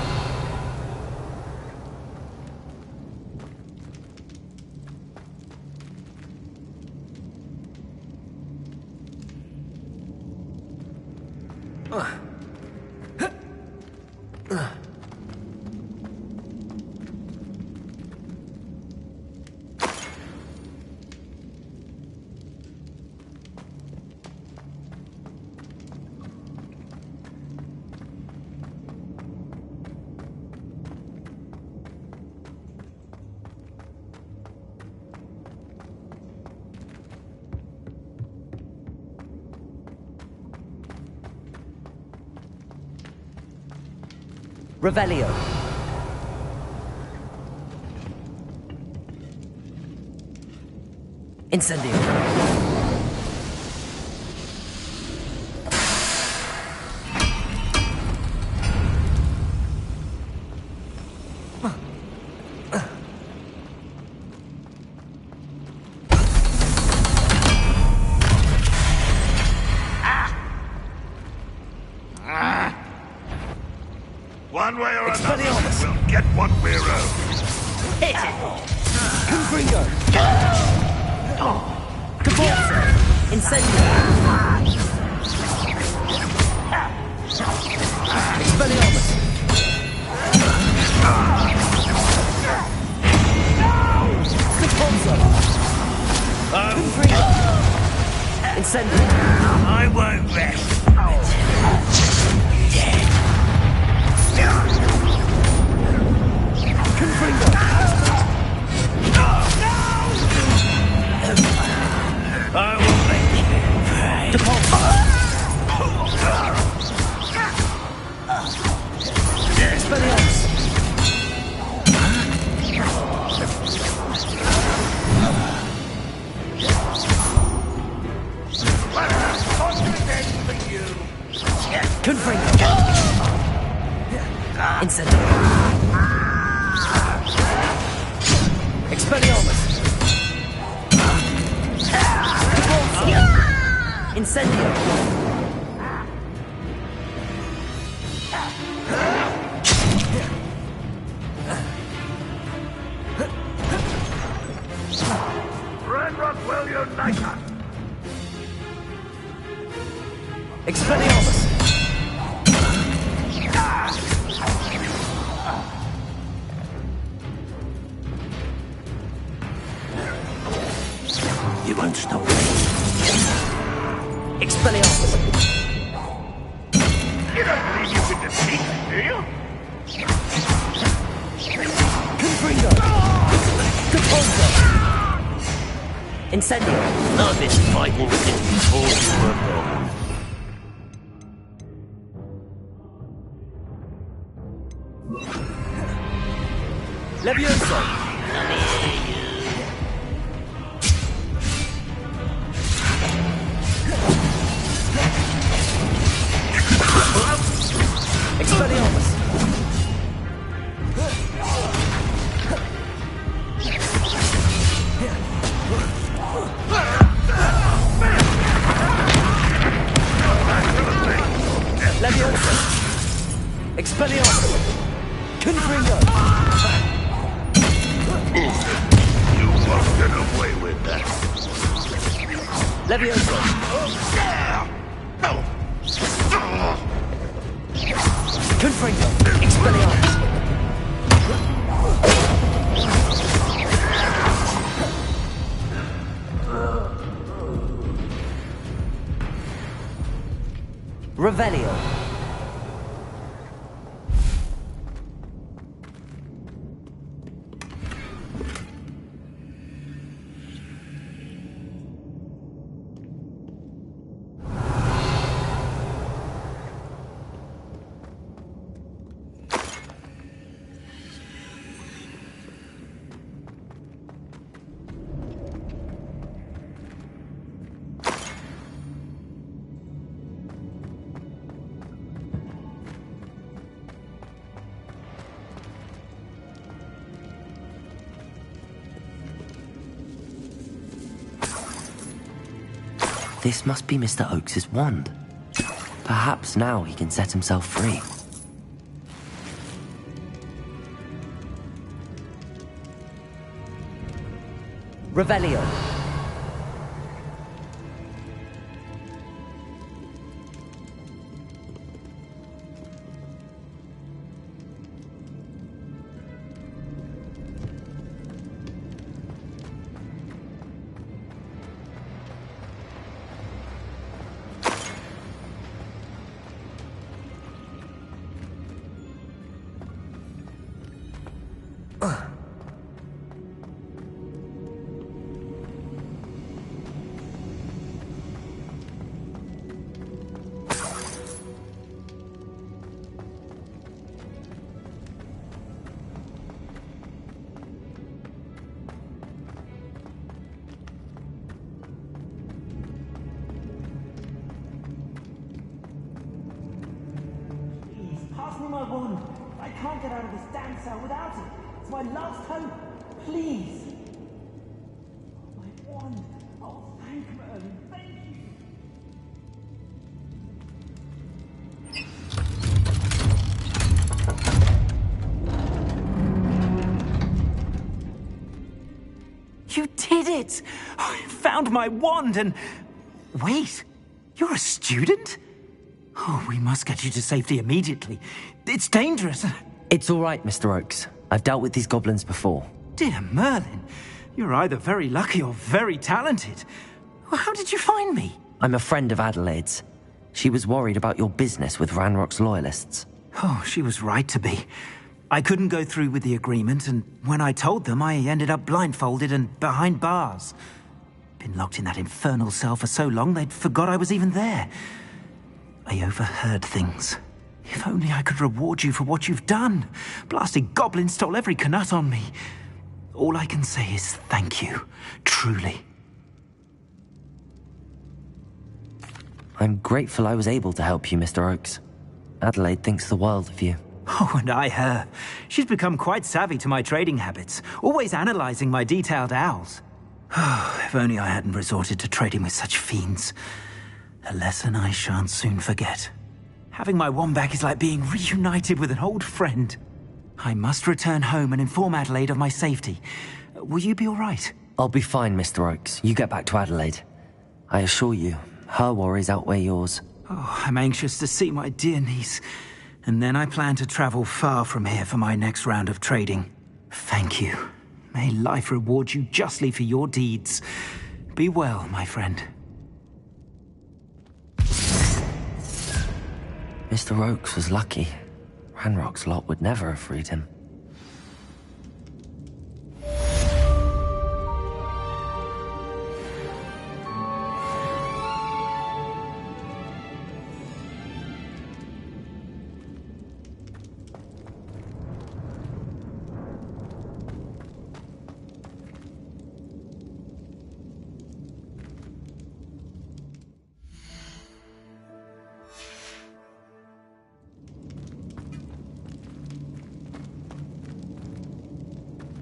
Revelio. Incendio. One way or another, we'll get what we're owed. Hit it! Confringo. Caborzo. Incendio. Expelliarmus. Caborzo. Confringo. Incendio. I won't rest. Confringo. I will make you pray. Expelliarmus. Confringo. Incendio. Expelliarmus. Incendio. Red Rock will unite us. Expelliarmus. You won't stop me. Expelliarmus. You don't believe you can defeat me, do you? Confringo. Caborzo. Incendio. I've been fighting since before you were born. Levioso. Expelliarmus. Levioso! Confringo! Expelliarmus! Revelio! This must be Mr. Oakes's wand. Perhaps now he can set himself free. Revelio. Pass me my wand. I can't get out of this damn cell without it. It's my last hope. Please. My wand. Oh, thank Merlin. Thank you. You did it! I found my wand and... Wait, you're a student? Oh, we must get you to safety immediately. It's dangerous. It's all right, Mr. Oakes. I've dealt with these goblins before. Dear Merlin, you're either very lucky or very talented. Well, how did you find me? I'm a friend of Adelaide's. She was worried about your business with Ranrock's loyalists. Oh, she was right to be. I couldn't go through with the agreement, and when I told them, I ended up blindfolded and behind bars. Been locked in that infernal cell for so long, they'd forgot I was even there. I overheard things. If only I could reward you for what you've done. Blasted goblins stole every knut on me. All I can say is thank you, truly. I'm grateful I was able to help you, Mr. Oakes. Adelaide thinks the world of you. Oh, and I her. She's become quite savvy to my trading habits, always analyzing my detailed owls. Oh, if only I hadn't resorted to trading with such fiends. A lesson I shan't soon forget. Having my wand back is like being reunited with an old friend. I must return home and inform Adelaide of my safety. Will you be all right? I'll be fine, Mr. Oakes. You get back to Adelaide. I assure you, her worries outweigh yours. Oh, I'm anxious to see my dear niece. And then I plan to travel far from here for my next round of trading. Thank you. May life reward you justly for your deeds. Be well, my friend. Mr. Oakes was lucky. Ranrock's lot would never have freed him.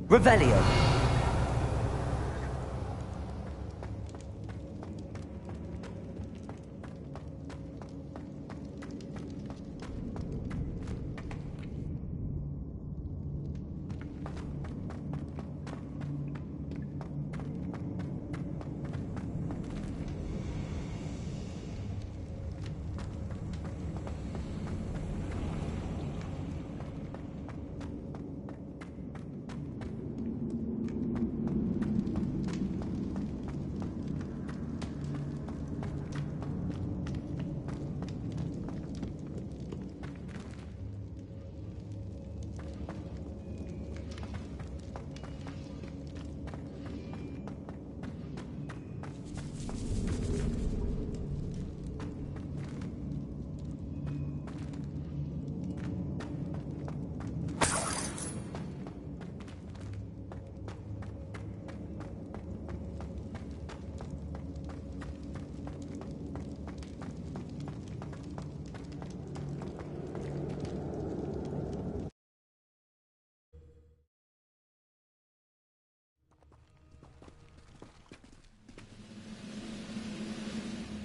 Revelio.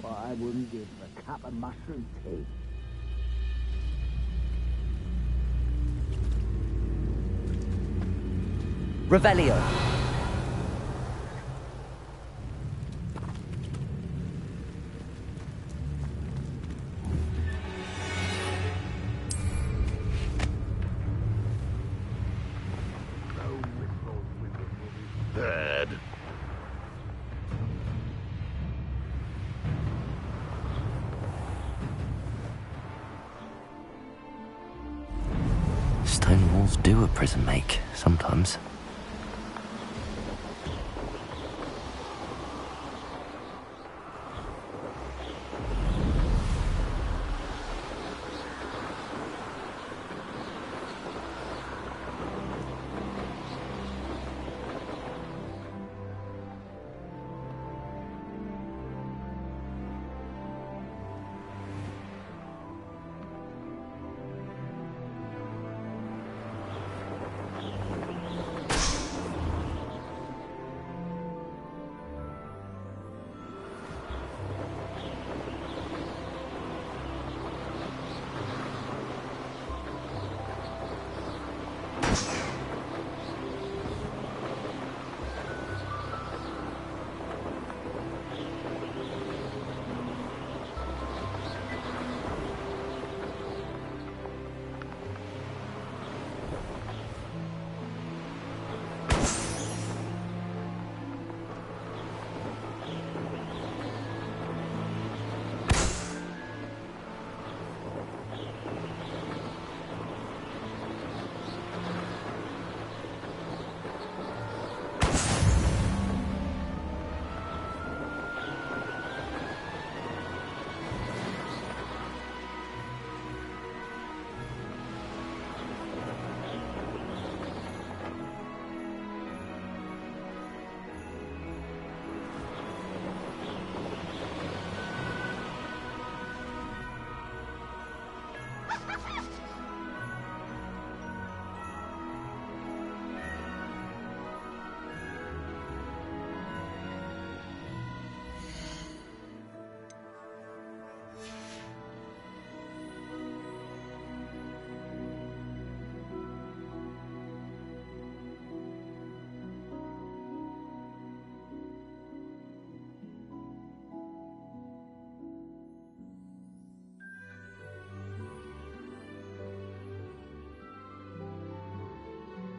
what I wouldn't give for a cup of mushroom tea. Revelio. Bad. Stone walls do a prison make, sometimes.